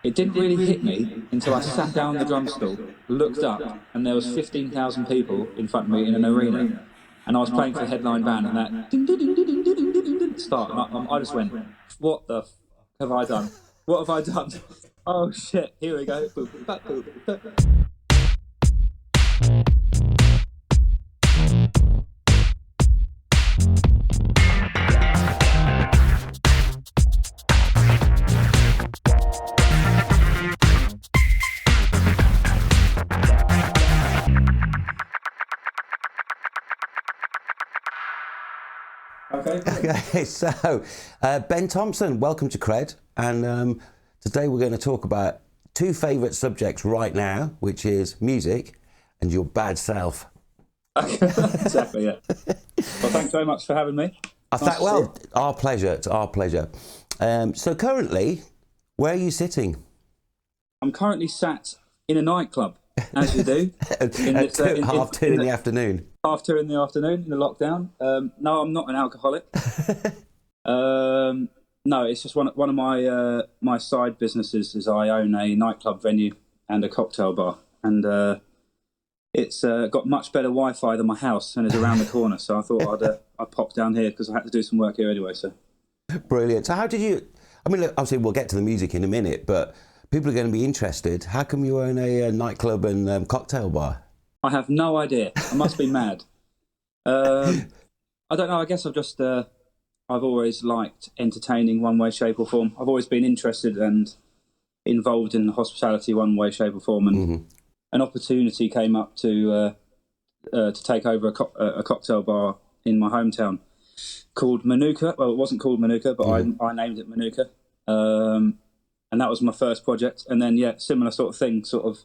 It didn't really hit me until I sat down on the drum stool, looked up, and there was 15,000 people in front of me in an arena. And I was playing for the headline band, and that ding, ding, ding, ding, ding, ding, ding, ding, start. And I just went, what the f have I done? What have I done? Oh shit, here we go. Boop, boop, boop, boop. Okay, so Ben Thompson, welcome to Kredd, and today we're going to talk about two favourite subjects right now, which is music and your bad self. Exactly, yeah. Well, thanks very much for having me. Our pleasure. It's our pleasure. So currently, where are you sitting? I'm currently sat in a nightclub, as you do. Half two in the afternoon. Half two in the afternoon in the lockdown. No, I'm not an alcoholic. No, it's just one of my my side businesses is I own a nightclub venue and a cocktail bar, and it's got much better Wi-Fi than my house and is around the corner. So I thought I'd pop down here because I had to do some work here anyway. So brilliant. So how did you? I mean, look, obviously we'll get to the music in a minute, but people are going to be interested. How come you own a nightclub and cocktail bar? I have no idea. I must be mad. I don't know. I guess I've always liked entertaining one way, shape or form. I've always been interested and involved in hospitality one way, shape or form. And an opportunity came up to take over a cocktail bar in my hometown called Manuka. Well, it wasn't called Manuka, but I named it Manuka. And that was my first project. And then, yeah, similar sort of thing, sort of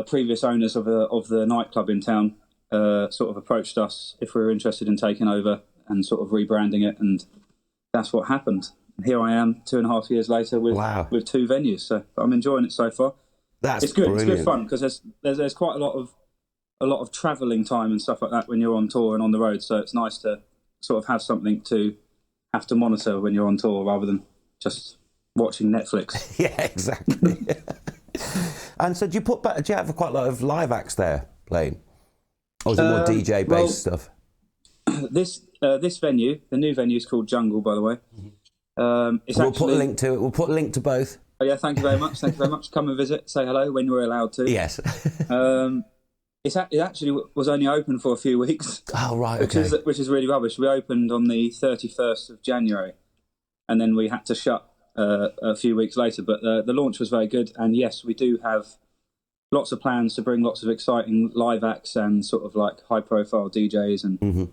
previous owners of the nightclub in town sort of approached us if we were interested in taking over and sort of rebranding it. And that's what happened. And here I am 2.5 years later with two venues. So I'm enjoying it so far. It's good. Brilliant. It's good fun because there's quite a lot of travelling time and stuff like that when you're on tour and on the road. So it's nice to sort of have something to have to monitor when you're on tour rather than just watching Netflix. Yeah, exactly. And so do you have quite a lot of live acts there playing? Or is it more DJ based stuff? This venue, the new venue is called Jungle, by the way. We'll put a link to it. We'll put a link to both. Oh yeah, thank you very much. Thank you very much. Come and visit, say hello when you're allowed to. Yes. It actually was only open for a few weeks. Oh right, okay. Which is really rubbish. We opened on the 31st of January, and then we had to shut a few weeks later. But the launch was very good, and yes, we do have lots of plans to bring lots of exciting live acts and sort of like high-profile DJs, and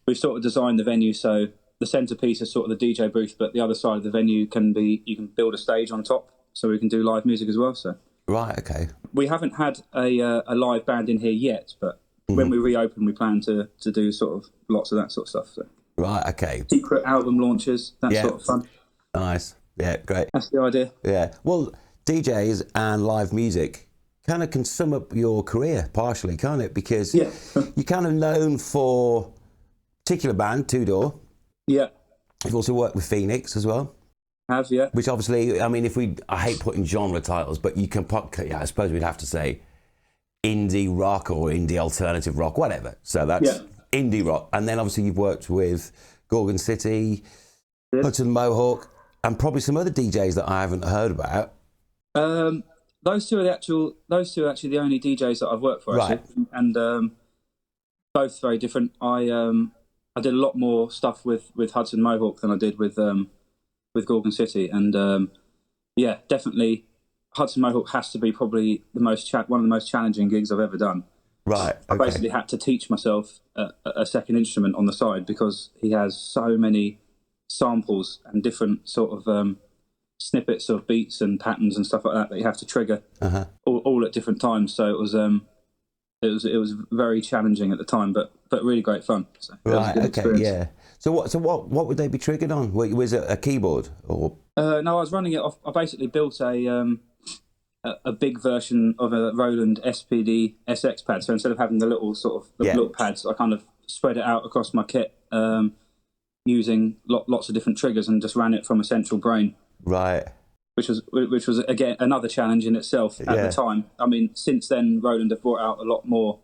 we've sort of designed the venue so the centerpiece is sort of the DJ booth, but the other side of the venue you can build a stage on top, so we can do live music as well. So right, okay. We haven't had a live band in here yet, but when we reopen, we plan to do sort of lots of that sort of stuff. So. Right, okay. Secret album launches, that sort of fun. Nice, yeah, great. That's the idea. Yeah, well, DJs and live music kind of can sum up your career partially, can't it? Because you're kind of known for a particular band, Two Door. Yeah. You've also worked with Phoenix as well. Have, yeah. Which obviously, I mean, I hate putting genre titles, but you can I suppose we'd have to say indie rock or indie alternative rock, whatever. So that's indie rock. And then obviously you've worked with Gorgon City, Hudson Mohawke, and probably some other DJs that I haven't heard about. Those two are actually the only DJs that I've worked for, actually. And both very different. I did a lot more stuff with Hudson Mohawke than I did with Gorgon City, and definitely Hudson Mohawke has to be probably one of the most challenging gigs I've ever done. Right. I basically had to teach myself a second instrument on the side because he has so many samples and different sort of snippets of beats and patterns and stuff like that you have to trigger all at different times. So it was very challenging at the time, but really great fun. So right. Okay. Experience. Yeah. So what would they be triggered on? Was it a keyboard or? No, I was running it off. I basically built a big version of a Roland SPD SX pad. So instead of having the little sort of little pads, I kind of spread it out across my kit using lots of different triggers and just ran it from a central brain. Right. which was again another challenge in itself at the time. I mean, since then, Roland have brought out a lot more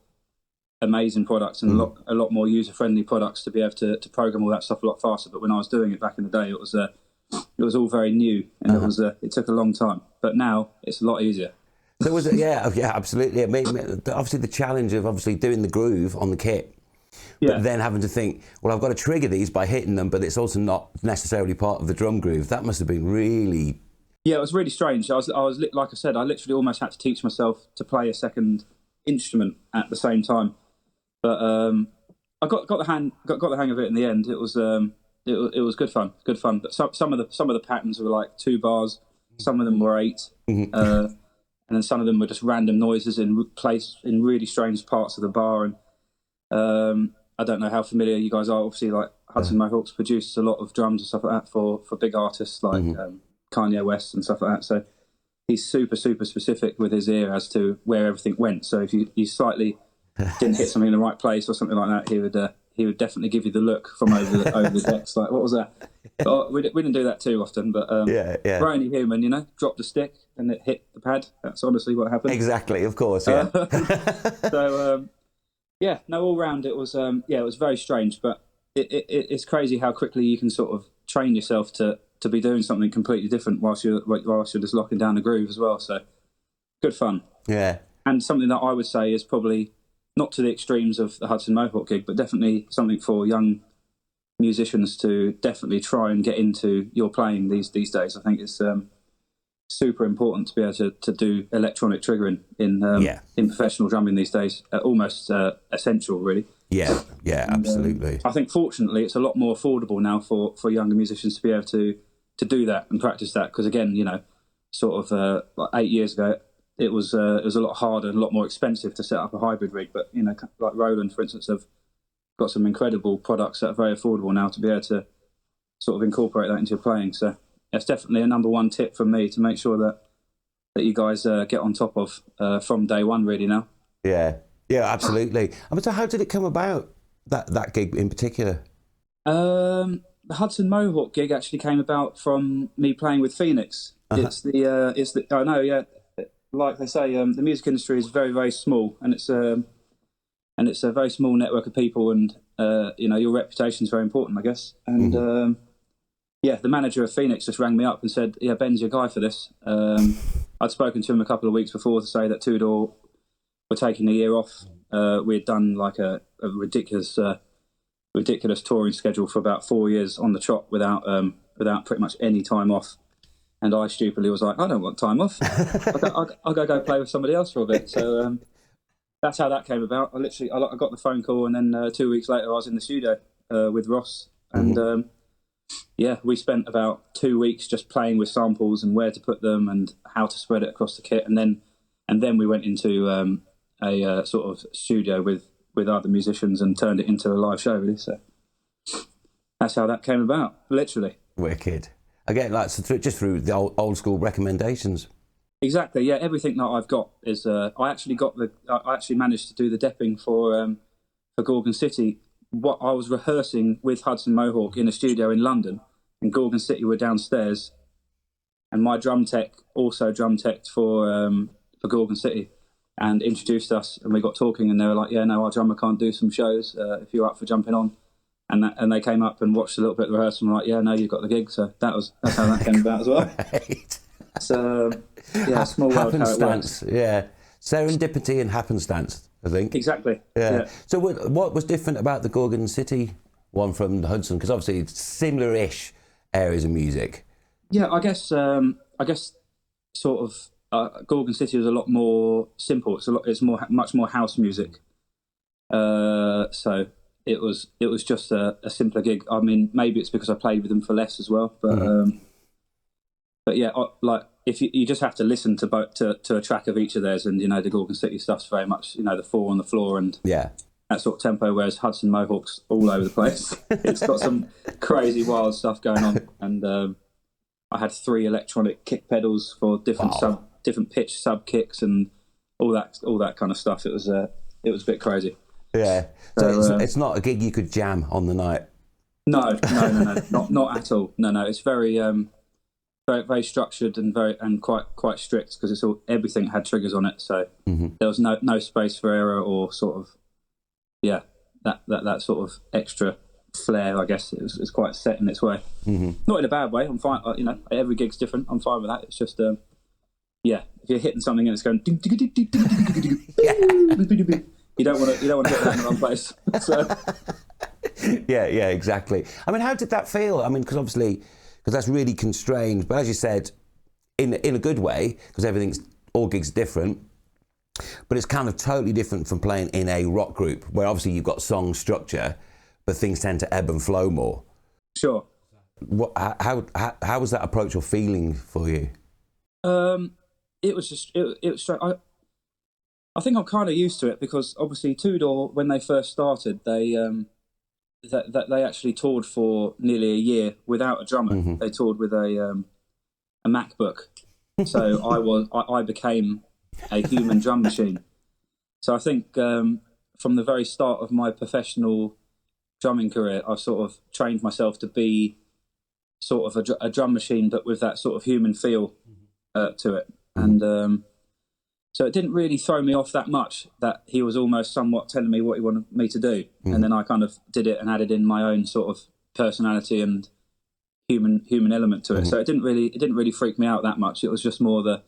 amazing products and a lot more user-friendly products to be able to program all that stuff a lot faster. But when I was doing it back in the day, it was all very new, and it took a long time. But now it's a lot easier. So was it? Yeah, absolutely. I mean, obviously the challenge of doing the groove on the kit, but then having to think, well, I've got to trigger these by hitting them, but it's also not necessarily part of the drum groove. That must have been really. Yeah, it was really strange. I was like I said, I literally almost had to teach myself to play a second instrument at the same time. But I got the hang of it in the end. It was good fun. But some of the patterns were like 2 bars, some of them were 8, and then some of them were just random noises placed in really strange parts of the bar. And I don't know how familiar you guys are. Obviously, like Hudson Mohawke's produced a lot of drums and stuff like that for big artists like Kanye West and stuff like that. So he's super specific with his ear as to where everything went. So if you slightly didn't hit something in the right place or something like that, he would definitely give you the look from over the decks. Like, what was that? But we didn't do that too often. But we're only human, you know. Dropped a stick and it hit the pad. That's honestly what happened. Exactly, of course. Yeah. So all round it was it was very strange, but it's crazy how quickly you can sort of train yourself to be doing something completely different whilst you're just locking down a groove as well. So good fun. Yeah. And something that I would say is probably not to the extremes of the Hudson Mohawke gig, but definitely something for young musicians to definitely try and get into your playing these days. I think it's super important to be able to do electronic triggering in professional drumming these days. Almost essential, really. Yeah, absolutely. I think fortunately it's a lot more affordable now for younger musicians to be able to do that and practice that, because again, you know, sort of like 8 years ago, it was a lot harder and a lot more expensive to set up a hybrid rig. But, you know, like Roland, for instance, have got some incredible products that are very affordable now to be able to sort of incorporate that into your playing. So that's definitely a number one tip from me, to make sure that you guys get on top of from day one, really, now. Yeah, absolutely. I mean, so how did it come about, that gig in particular? The Hudson Mohawke gig actually came about from me playing with Phoenix. It's the I know, yeah. Like they say, the music industry is very, very small, and it's a very small network of people, and you know, your reputation is very important, I guess. And the manager of Phoenix just rang me up and said, "Yeah, Ben's your guy for this." I'd spoken to him a couple of weeks before to say that Tudor were taking a year off. We had done like a ridiculous touring schedule for about 4 years on the trot without pretty much any time off. And I stupidly was like, I don't want time off. I'll go play with somebody else for a bit. So that's how that came about. I got the phone call, and then 2 weeks later I was in the studio with Ross. And we spent about 2 weeks just playing with samples and where to put them and how to spread it across the kit. And then we went into a sort of studio with other musicians and turned it into a live show, really. So that's how that came about, literally. Wicked. Again, like just through the old school recommendations. Exactly, yeah. Everything that I've got is I actually managed to do the depping for Gorgon City. What I was rehearsing with Hudson Mohawke in a studio in London, and Gorgon City were downstairs, and my drum tech also drum teched for Gorgon City, and introduced us, and we got talking, and they were like, "Yeah, no, our drummer can't do some shows. If you're up for jumping on." And they came up and watched a little bit of the rehearsal and were like, "Yeah, no, you've got the gig." So that's how that came about as well. Right. So small world how it works. Yeah, serendipity and happenstance, I think. Exactly. Yeah. So what was different about the Gorgon City one from the Hudson? Because obviously it's similar-ish areas of music. Yeah, I guess sort of Gorgon City was a lot more simple. It's much more house music. So. It was just a simpler gig. I mean, maybe it's because I played with them for less as well. But yeah, like if you just have to listen to a track of each of theirs, and you know, the Gorgon City stuff's very much, you know, the 4 on the floor and that sort of tempo. Whereas Hudson Mohawke's all over the place. It's got some crazy wild stuff going on, and I had 3 electronic kick pedals for different pitch sub kicks and all that kind of stuff. It was a bit crazy. Yeah, so it's not a gig you could jam on the night. No, not at all. No, it's very very, very structured and quite strict, because everything had triggers on it, so there was no space for error or sort of that sort of extra flair. I guess it was quite set in its way, not in a bad way. I'm fine. Every gig's different. I'm fine with that. It's just if you're hitting something and it's going, you don't want to hit that in the wrong place. So. Yeah, exactly. I mean, how did that feel? I mean, because that's really constrained, but as you said, in a good way, because all gigs are different, but it's kind of totally different from playing in a rock group, where obviously you've got song structure, but things tend to ebb and flow more. Sure. How was that approach or feeling for you? It was straight. I think I'm kind of used to it, because obviously Two Door, when they first started, they actually toured for nearly a year without a drummer. They toured with a MacBook, so I became a human drum machine. So I think from the very start of my professional drumming career, I've sort of trained myself to be sort of a drum machine, but with that sort of human feel to it, and so it didn't really throw me off that much that he was almost somewhat telling me what he wanted me to do, and then I kind of did it and added in my own sort of personality and human element to it. So it didn't really freak me out that much. It was just more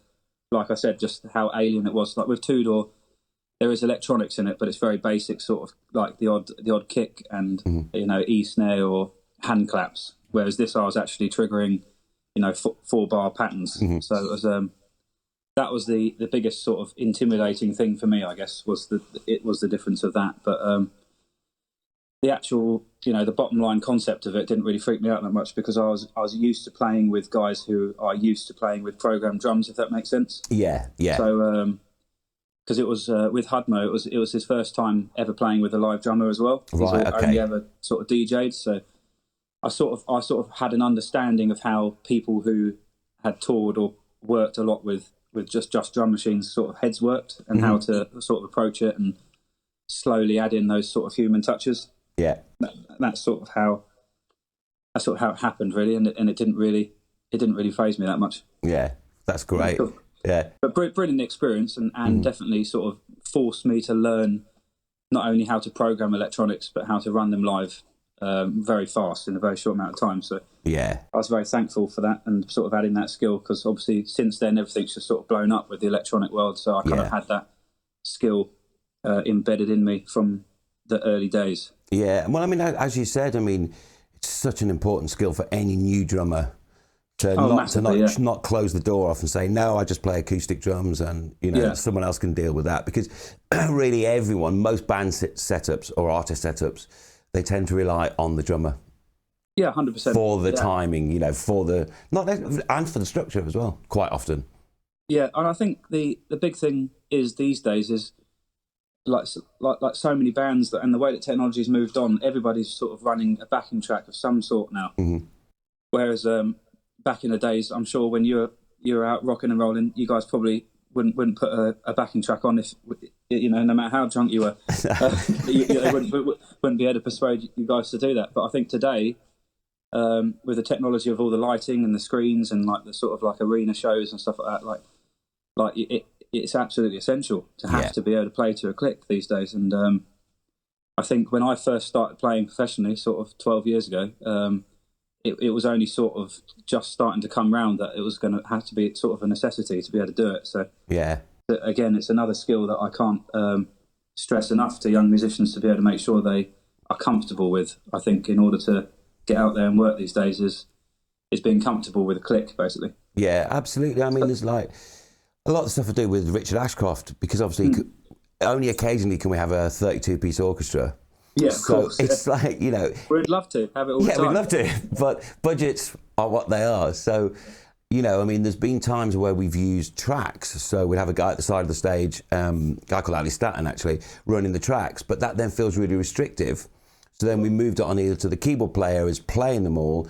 like I said, just how alien it was. Like with Two Door, there is electronics in it, but it's very basic, sort of like the odd kick and E snare or hand claps. Whereas this, I was actually triggering 4-bar patterns. So it was that was the biggest sort of intimidating thing for me, I guess, was the difference of that. But the actual, the bottom line concept of it didn't really freak me out that much, because I was used to playing with guys who are used to playing with programmed drums, if that makes sense. Yeah. So because it was with Hudmo, it was his first time ever playing with a live drummer as well. Right. He's only ever sort of DJ'd, so I sort of had an understanding of how people who had toured or worked a lot with just drum machines sort of heads worked, and how to sort of approach it and slowly add in those sort of human touches. Yeah, that's sort of how it happened, really, and it didn't really faze me that much. Yeah, that's great. Yeah, but brilliant experience, and definitely sort of forced me to learn not only how to program electronics, but how to run them live very fast in a very short amount of time. So yeah, I was very thankful for that, and sort of adding that skill, because obviously since then everything's just sort of blown up with the electronic world. So I kind of had that skill embedded in me from the early days. Yeah, well, I mean, as you said, I mean, it's such an important skill for any new drummer to not close the door off and say, no, I just play acoustic drums, and someone else can deal with that, because really most band setups or artist setups, they tend to rely on the drummer. Yeah, 100%. For the timing, and for the structure as well, quite often. Yeah, and I think the big thing is these days is like so many bands and the way that technology's moved on, everybody's sort of running a backing track of some sort now. Whereas back in the days, I'm sure when you were out rocking and rolling, you guys probably wouldn't put a backing track on if no matter how drunk you were, they wouldn't be able to persuade you guys to do that. But I think today, with the technology of all the lighting and the screens and like the sort of like arena shows and stuff like that, like it's absolutely essential to have to be able to play to a click these days. And I think when I first started playing professionally, sort of 12 years ago, it was only sort of just starting to come round that it was going to have to be sort of a necessity to be able to do it. So again, it's another skill that I can't stress enough to young musicians to be able to make sure they are comfortable with. I think in order to get out there and work these days is being comfortable with a click, basically. Yeah, absolutely. I mean, there's like a lot of stuff to do with Richard Ashcroft, because obviously only occasionally can we have a 32-piece orchestra. Yeah, of course. It's like, we'd love to have it all the time. Yeah, we'd love to, but budgets are what they are. So, I mean, there's been times where we've used tracks. So we'd have a guy at the side of the stage, a guy called Ali Staton, actually, running the tracks, but that then feels really restrictive. So then we moved it on either to the keyboard player is playing them all,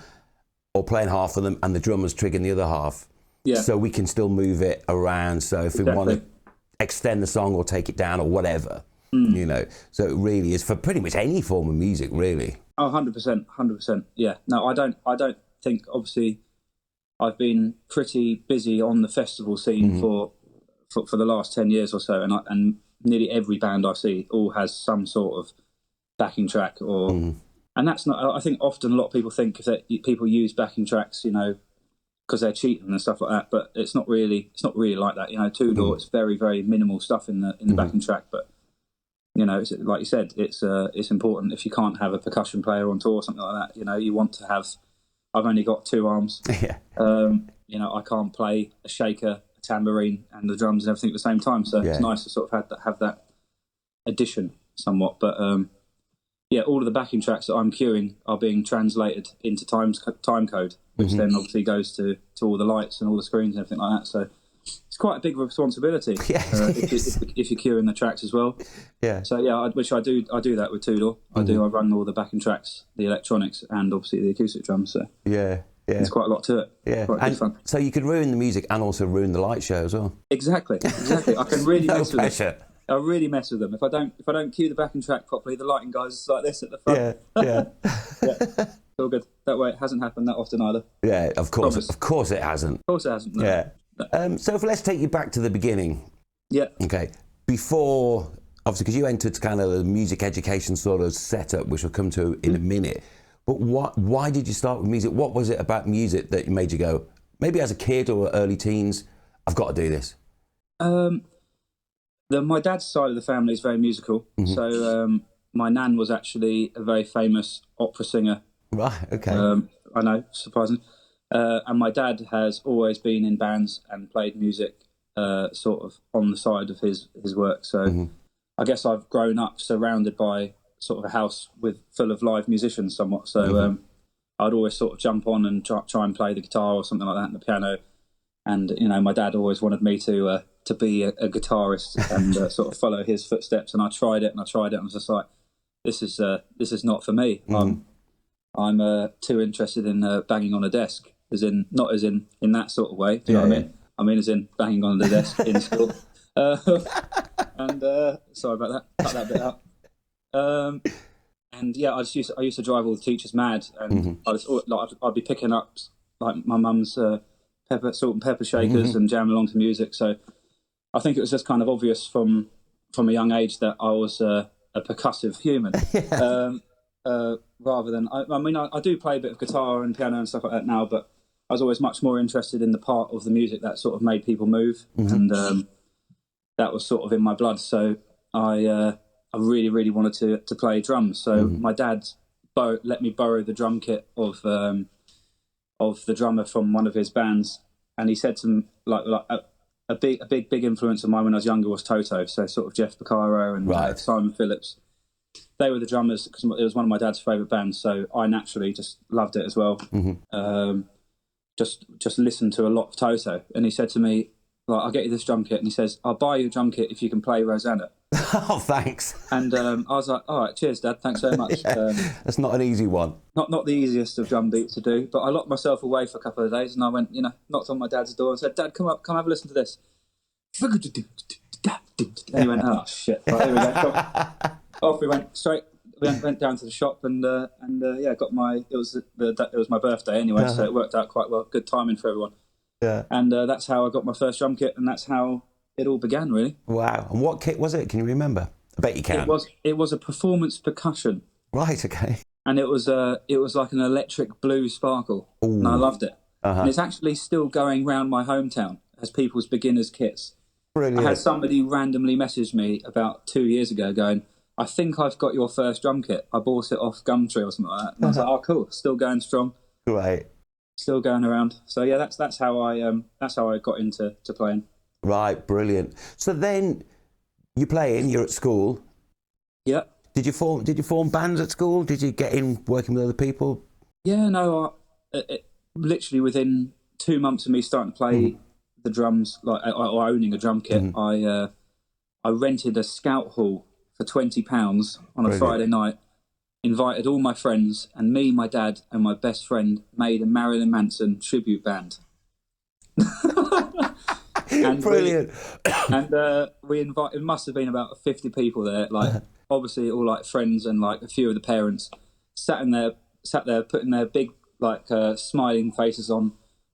or playing half of them, and the drummer's triggering the other half. Yeah. So we can still move it around. So if we want to extend the song or take it down or whatever, so it really is for pretty much any form of music, really. Oh, 100%. Yeah. No, I don't think, obviously, I've been pretty busy on the festival scene for the last 10 years or so, and nearly every band I see all has some sort of backing track, and that's not. I think often a lot of people think that people use backing tracks, because they're cheating and stuff like that, but it's not really like that. Two-door, it's very, very minimal stuff in the backing track, but it's, like you said, it's important. If you can't have a percussion player on tour or something like that, you want to have. I've only got two arms. Yeah. I can't play a shaker, a tambourine, and the drums and everything at the same time. So it's nice to sort of have that addition somewhat. But all of the backing tracks that I'm queuing are being translated into time code, which then obviously goes to all the lights and all the screens and everything like that. So it's quite a big responsibility if you're queuing the tracks as well. Yeah. So I do that with two-door. I run all the backing tracks, the electronics, and obviously the acoustic drums. So yeah. There's quite a lot to it. Yeah. Quite good fun. So you could ruin the music and also ruin the light show as well. Exactly. I can really mess with them. I really mess with them. If I don't cue the backing track properly, the lighting guys like this at the front. Yeah. It's all good. That way it hasn't happened that often either. Yeah, of course. Promise. Of course it hasn't. Of course it hasn't. No. Yeah. So let's take you back to the beginning. Yeah. Okay. Before, obviously, because you entered kind of the music education sort of setup, which we'll come to in a minute. But why did you start with music? What was it about music that made you go, maybe as a kid or early teens, I've got to do this? My dad's side of the family is very musical. So my nan was actually a very famous opera singer. Right, okay. I know, surprising. And my dad has always been in bands and played music sort of on the side of his work. So I guess I've grown up surrounded by sort of a house full of live musicians somewhat. So I'd always sort of jump on and try and play the guitar or something like that and the piano. And, my dad always wanted me to be a guitarist and sort of follow his footsteps. And I tried it and I was just like, this is not for me. I'm too interested in banging on a desk, not as in that sort of way. Do you know what I mean? I mean as in banging on the desk in school. And sorry about that. Cut that bit out. And I used to drive all the teachers mad, and I'd be picking up like my mum's salt and pepper shakers and jamming along to music. So I think it was just kind of obvious from a young age that I was a percussive human. Rather than, I do play a bit of guitar and piano and stuff like that now, but I was always much more interested in the part of the music that sort of made people move, and that was sort of in my blood. So I really, really wanted to play drums. So my dad let me borrow the drum kit of the drummer from one of his bands, and he said to him, like a big influence of mine when I was younger was Toto. So sort of Jeff Beccaro and Simon Phillips. They were the drummers because it was one of my dad's favourite bands. So I naturally just loved it as well. Just listened to a lot of Toto, and he said to me, "I'll get you this drum kit," and he says, "I'll buy you a drum kit if you can play Rosanna." Oh, thanks. And I was like, "All right, cheers, Dad. Thanks so much." That's not an easy one. Not the easiest of drum beats to do, but I locked myself away for a couple of days, and I went, knocked on my dad's door and said, "Dad, come have a listen to this." And he went, "Oh shit!" Right, here we go. Off we went straight. We went down to the shop and got my. It was my birthday anyway, so it worked out quite well. Good timing for everyone. Yeah. And that's how I got my first drum kit, and that's how it all began, really. Wow. And what kit was it? Can you remember? I bet you can. It was a performance percussion. Right. Okay. And it was like an electric blue sparkle, and I loved it. And it's actually still going round my hometown as people's beginners kits. Brilliant. I had somebody randomly message me about 2 years ago going, "I think I've got your first drum kit. I bought it off Gumtree or something like that." And I was like, "Oh, cool, still going strong." Right. Still going around. So yeah, that's how I got into playing. Right, brilliant. So then you're playing. You're at school. Yeah. Did you form bands at school? Did you get in working with other people? Yeah, no. Literally within 2 months of me starting to play the drums, or owning a drum kit, I rented a scout hall for £20 on a Friday night. Invited all my friends, and me, my dad, and my best friend made a Marilyn Manson tribute band. And brilliant. We invited. It must have been about 50 people there. Obviously, all friends and a few of the parents sat there, putting their big smiling faces on,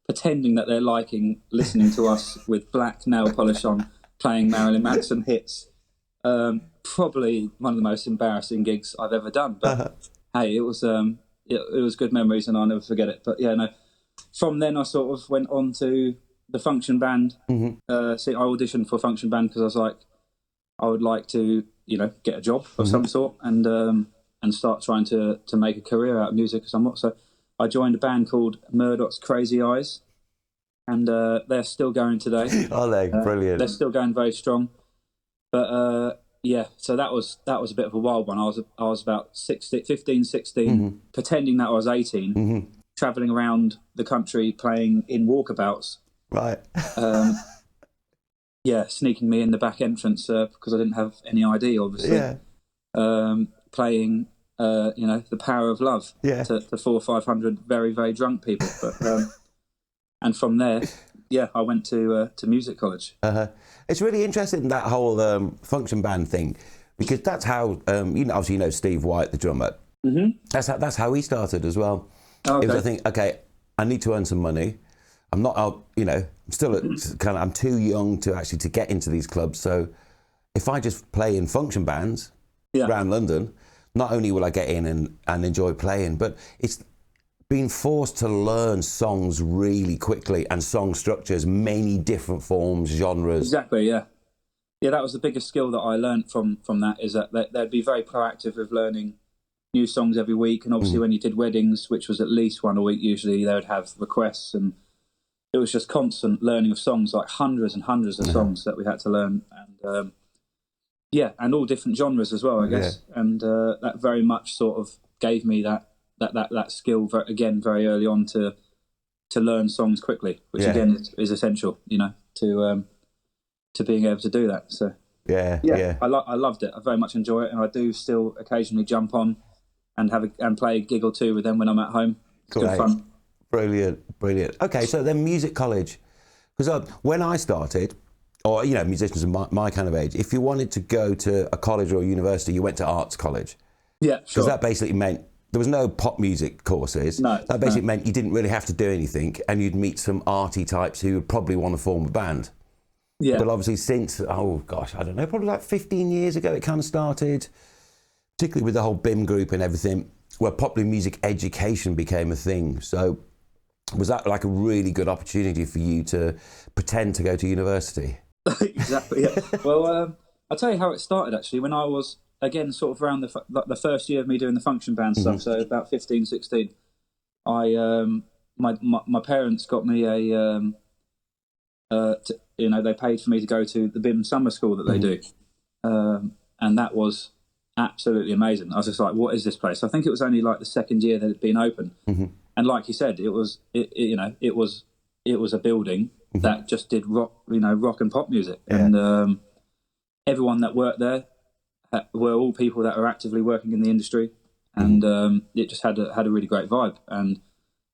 pretending that they're listening to us with black nail polish on, playing Marilyn Manson hits. Probably one of the most embarrassing gigs I've ever done. But hey, it was good memories, and I'll never forget it. But yeah, no. From then, I sort of went on to the function band. See, I auditioned for function band because I was like, I would like to, get a job of some sort and start trying to make a career out of music somewhat. So I joined a band called Murdoch's Crazy Eyes, and they're still going today. Oh, they're brilliant. They're still going very strong. But yeah, so that was a bit of a wild one. I was about 15, 16, pretending that I was 18, travelling around the country playing in walkabouts. Right. Yeah, sneaking me in the back entrance because I didn't have any ID, obviously. Yeah. Playing, The Power of Love to 400 or 500 very, very drunk people. But and from there, yeah, I went to music college. It's really interesting, that whole function band thing, because that's how obviously Steve White, the drummer. That's how he started as well. Okay. It was, I think, okay, I need to earn some money. I'm not out, I'm still I'm too young to actually to get into these clubs. So if I just play in function bands around London, not only will I get in and enjoy playing, but it's being forced to learn songs really quickly and song structures, many different forms, genres. Exactly, yeah. Yeah, that was the biggest skill that I learned from that, is that they'd be very proactive with learning new songs every week. And obviously when you did weddings, which was at least one a week usually, they would have requests, and it was just constant learning of songs, like hundreds and hundreds of songs that we had to learn. And and all different genres as well, I guess. Yeah. And that very much sort of gave me that skill again very early on to learn songs quickly, which again is essential, to being able to do that. So I loved it. I very much enjoy it, and I do still occasionally jump on and play a gig or two with them when I'm at home. It's good fun. Brilliant. Okay, so then music college, because when I started, or musicians of my kind of age, if you wanted to go to a college or a university, you went to arts college. Yeah, sure. Because that basically meant there was no pop music courses. No, that basically meant you didn't really have to do anything, and you'd meet some arty types who would probably want to form a band. Yeah. But obviously since, I don't know, probably like 15 years ago it kind of started, particularly with the whole BIMM group and everything, where popular music education became a thing. So was that like a really good opportunity for you to pretend to go to university? Exactly, yeah. Well, I'll tell you how it started, actually. When I was, again, sort of around the first year of me doing the function band stuff, so about 15, 16, my parents got me they paid for me to go to the BIMM summer school that they do. And that was absolutely amazing. I was just like, what is this place? I think it was only like the second year that it had been open. And like you said, it was a building that just did rock and pop music. Yeah. And everyone that worked there were all people that are actively working in the industry. And it just had a really great vibe. And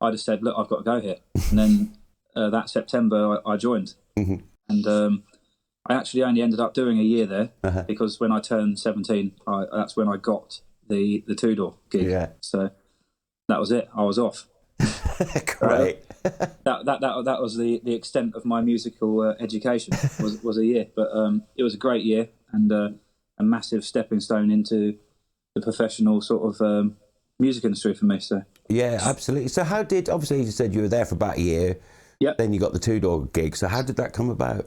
I just said, look, I've got to go here. And then that September I joined. And I actually only ended up doing a year there because when I turned 17, that's when I got the two-door gig. Yeah. So that was it. I was off. Great. That was the extent of my musical education was a year, but it was a great year and a massive stepping stone into the professional sort of music industry for me. So yeah, absolutely. So how did, obviously you said you were there for about a year. Yep. Then you got the two-door gig. So how did that come about?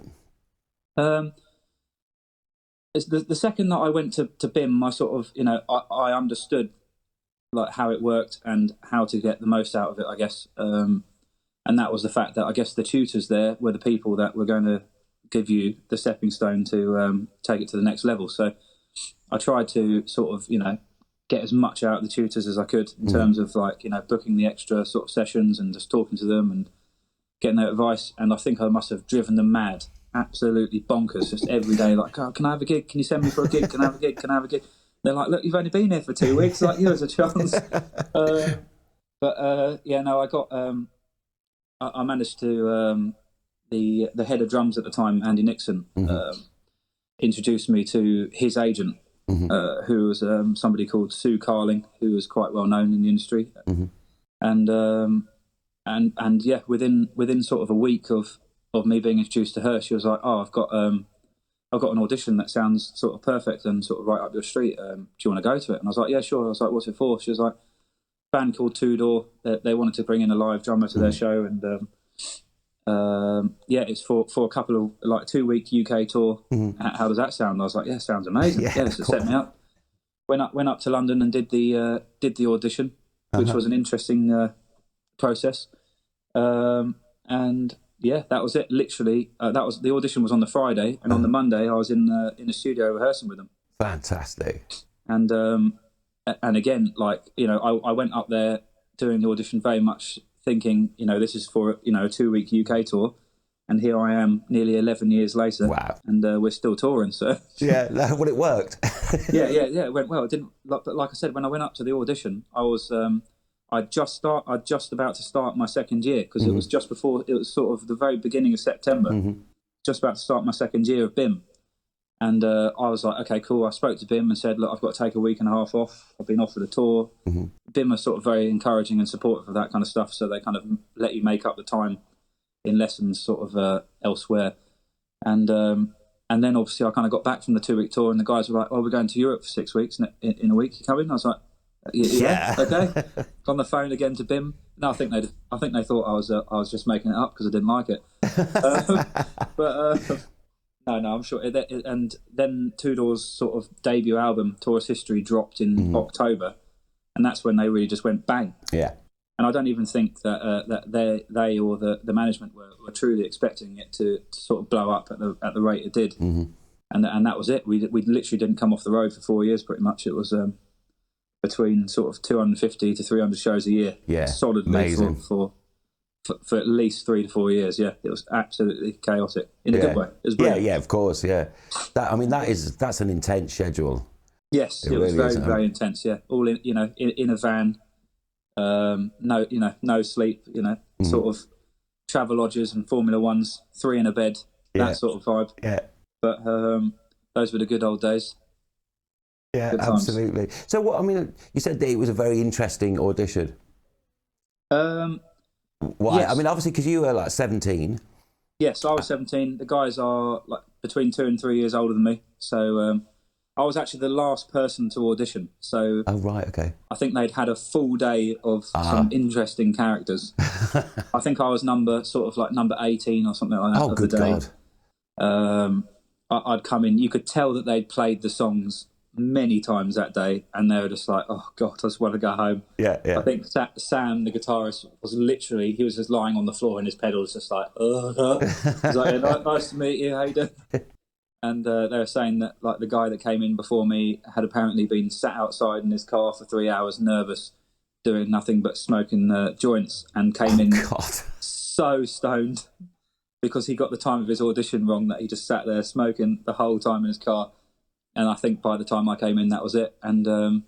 It's the second that I went to BIMM, I sort of, I understood like how it worked and how to get the most out of it, I guess. And that was the fact that I guess the tutors there were the people that were going to give you the stepping stone to take it to the next level. So I tried to sort of, get as much out of the tutors as I could in terms of like, booking the extra sort of sessions and just talking to them and getting their advice. And I think I must have driven them mad, absolutely bonkers, just every day, like, oh, can I have a gig? Can you send me for a gig? Can I have a gig? Can I have a gig? They're like, look, you've only been here for 2 weeks, like, here's a chance. I got, I managed to, the head of drums at the time, Andy Nixon, introduced me to his agent, who was somebody called Sue Carling, who was quite well known in the industry. And and yeah, within sort of a week of me being introduced to her, she was like, "Oh, I've got an audition that sounds sort of perfect and sort of right up your street. Do you want to go to it?" And I was like, "Yeah, sure." I was like, "What's it for?" She was like, "Band called Two Door. They wanted to bring in a live drummer to their show, and yeah, it's for a couple of like 2-week UK tour. How does that sound?" And I was like, "Yeah, sounds amazing." Yeah, so set me up. Went up to London and did the audition, which was an interesting process. And yeah, that was it. Literally, the audition was on the Friday, and on the Monday I was in the studio rehearsing with them. Fantastic. And again, like, you know, I went up there doing the audition very much thinking, you know, this is for, you know, a 2-week UK tour, and here I am nearly 11 years later. Wow. And we're still touring. So yeah, well, it worked. yeah, it went well. It didn't, like I said, when I went up to the audition, I was I'd just about to start my second year, because it was just before, it was sort of the very beginning of September, just about to start my second year of BIMM. And I was like, okay, cool. I spoke to BIMM and said, look, I've got to take a week and a half off. I've been offered a tour. BIMM are sort of very encouraging and supportive of that kind of stuff, so they kind of let you make up the time in lessons sort of elsewhere. And then obviously I kind of got back from the 2-week tour, and the guys were like, "Oh, we're going to Europe for 6 weeks in a week. You coming?" I was like, yeah. Okay. On the phone again to BIMM. No, I think they thought I was just making it up because I didn't like it. But no, I'm sure. And then Two Door's sort of debut album, Tourist History, dropped in October, and that's when they really just went bang. Yeah. And I don't even think that they or the management were truly expecting it to sort of blow up at the rate it did. And that was it. We literally didn't come off the road for 4 years, pretty much. It was between sort of 250 to 300 shows a year. Yeah, solidly amazing. for at least 3 to 4 years. Yeah, it was absolutely chaotic in a good way. It was brilliant. Yeah, of course. Yeah, that's an intense schedule. Yes, it was very, very intense. Yeah, all in, you know, in a van. No sleep. You know, sort of travel lodges and Formula Ones, 3 in a bed. That sort of vibe. Yeah, but those were the good old days. Yeah, absolutely. So what? I mean, you said that it was a very interesting audition. Yes. I mean, obviously, because you were like 17. Yes, I was 17. The guys are like between 2 and 3 years older than me. So I was actually the last person to audition. So oh right, okay. I think they'd had a full day of some interesting characters. I think I was number 18 or something like that. Oh, good God. I'd come in. You could tell that they'd played the songs many times that day, and they were just like, "Oh God, I just want to go home." Yeah. I think Sam, the guitarist, he was just lying on the floor in his pedals, just like, "Oh God." He's like, "Nice to meet you. How you doing?" And they were saying that like the guy that came in before me had apparently been sat outside in his car for 3 hours, nervous, doing nothing but smoking joints, and came in so stoned because he got the time of his audition wrong, that he just sat there smoking the whole time in his car. And I think by the time I came in, that was it. And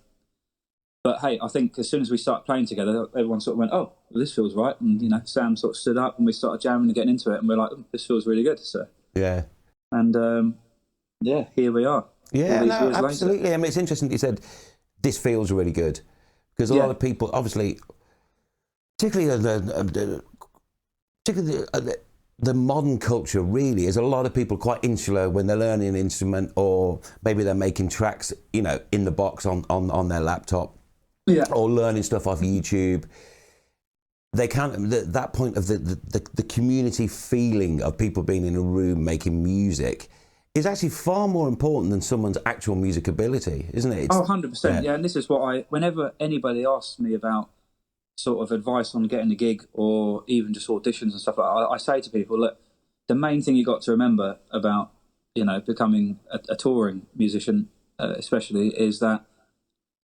but hey, I think as soon as we started playing together, everyone sort of went, "Oh, well, this feels right." And you know, Sam sort of stood up, and we started jamming and getting into it, and we're like, "This feels really good." So yeah, and here we are. Yeah, no, absolutely. Later. I mean, it's interesting that you said this feels really good, because a lot of people, obviously, particularly the modern culture really is a lot of people quite insular when they're learning an instrument, or maybe they're making tracks, you know, in the box on their laptop, or learning stuff off YouTube. They can't, that point of the community feeling of people being in a room making music is actually far more important than someone's actual music ability, isn't it? 100%. Yeah, and this is what whenever anybody asks me about sort of advice on getting a gig or even just auditions and stuff like that, I say to people, look, the main thing you got to remember about, you know, becoming a touring musician, especially, is that,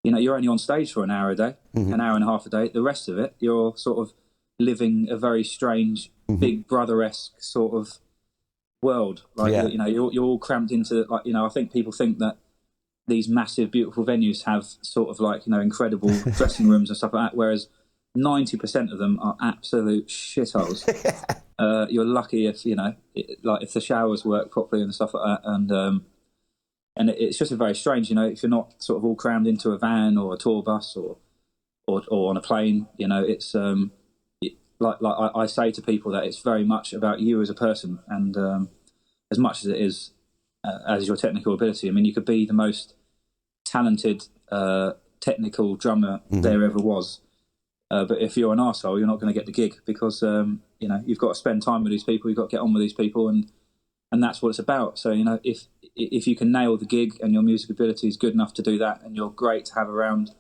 you know, you're only on stage for an hour a day, an hour and a half a day. The rest of it, you're sort of living a very strange, Big Brother-esque sort of world. Like, you know, you're all cramped into, like, you know, I think people think that these massive, beautiful venues have sort of like, you know, incredible dressing rooms and stuff like that, whereas 90% of them are absolute shitholes. You're lucky if, you know, if the showers work properly and stuff like that. And it's just very strange, you know, if you're not sort of all crammed into a van or a tour bus or on a plane, you know, it's I say to people that it's very much about you as a person, and as much as it is as your technical ability. I mean, you could be the most talented technical drummer there ever was, but if you're an arsehole, you're not going to get the gig, because you know, you've got to spend time with these people, you've got to get on with these people, and that's what it's about. So, you know, if you can nail the gig and your music ability is good enough to do that, and you're great to have around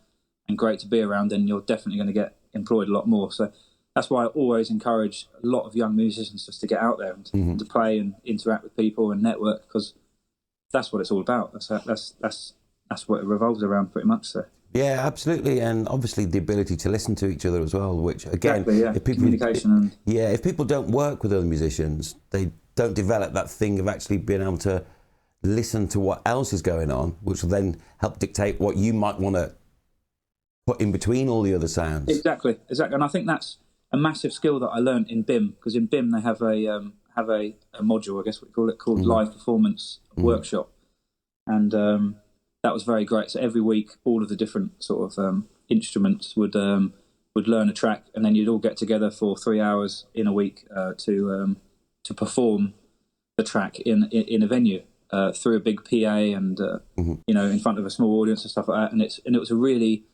and great to be around, then you're definitely going to get employed a lot more. So that's why I always encourage a lot of young musicians just to get out there and to play and interact with people and network, because that's what it's all about. That's what it revolves around, pretty much. So. Yeah, absolutely, and obviously the ability to listen to each other as well. Which again, exactly, yeah. if people, communication and if people don't work with other musicians, they don't develop that thing of actually being able to listen to what else is going on, which will then help dictate what you might want to put in between all the other sounds. Exactly, and I think that's a massive skill that I learned in BIMM, because in BIMM they have a module, I guess we call it, called Live Performance Workshop, and that was very great. So every week, all of the different sort of instruments would learn a track, and then you'd all get together for 3 hours in a week to perform the track in a venue through a big PA and you know, in front of a small audience and stuff like that. And it was a really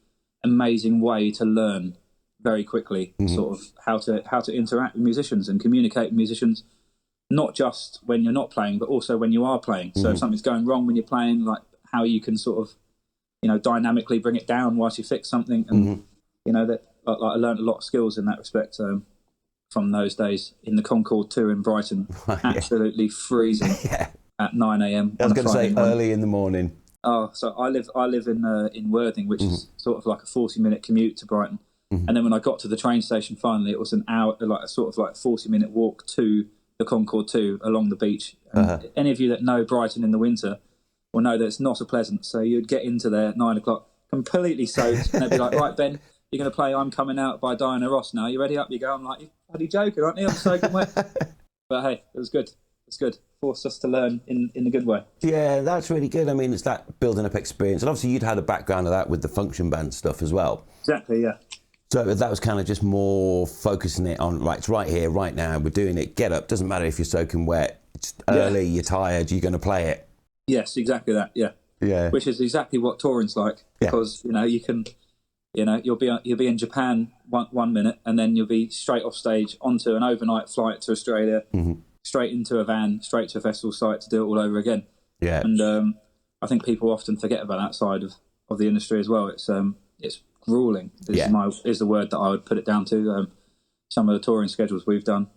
amazing way to learn very quickly sort of how to interact with musicians and communicate with musicians, not just when you're not playing, but also when you are playing. So if something's going wrong when you're playing, like how you can sort of, you know, dynamically bring it down whilst you fix something. And you know, that I learned a lot of skills in that respect from those days in the Concorde 2 in Brighton. Absolutely freezing at 9 a.m. I was going to say early in the morning. Oh, so I live in Worthing, which is sort of like a 40-minute commute to Brighton. And then when I got to the train station, finally, it was an hour, like a sort of like 40-minute walk to the Concorde 2 along the beach. Any of you that know Brighton in the winter will know that it's not so pleasant. So you'd get into there at 9 o'clock, completely soaked, and they'd be like, "Right, Ben, you're going to play I'm Coming Out by Diana Ross now. You ready? Up you go." I'm like, "You're bloody joking, aren't you? I'm soaking wet." But hey, it was good. It's good. Forced us to learn in a good way. Yeah, that's really good. I mean, it's that building up experience. And obviously you'd had a background of that with the function band stuff as well. Exactly, yeah. So that was kind of just more focusing it on, right, it's right here, right now, we're doing it, get up. Doesn't matter if you're soaking wet, it's early, you're tired, you're going to play it. Yes, exactly that, yeah. Yeah. Which is exactly what touring's like. Because, you know, you can, you know, you'll be in Japan one minute, and then you'll be straight off stage onto an overnight flight to Australia, straight into a van, straight to a festival site to do it all over again. Yeah. And I think people often forget about that side of the industry as well. It's grueling is the word that I would put it down to. Some of the touring schedules we've done,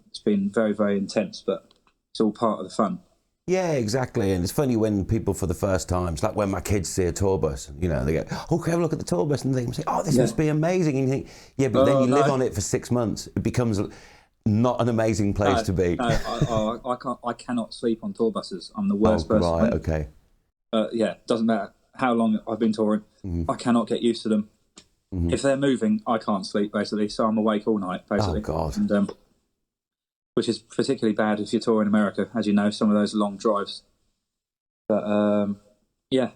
it's been very, very intense, but it's all part of the fun. Yeah, exactly. And it's funny when people for the first time, it's like when my kids see a tour bus, you know, they go, "Oh, can I have a look at the tour bus?" And they say, "Oh, this must be amazing." And you think, yeah, but then you live on it for 6 months. It becomes not an amazing place to be. No, I cannot sleep on tour buses. I'm the worst person. Right, okay. Yeah, doesn't matter how long I've been touring. I cannot get used to them. If they're moving, I can't sleep, basically. So I'm awake all night, basically. Oh, God. And, which is particularly bad if you're touring America, as you know, some of those long drives. But, yeah,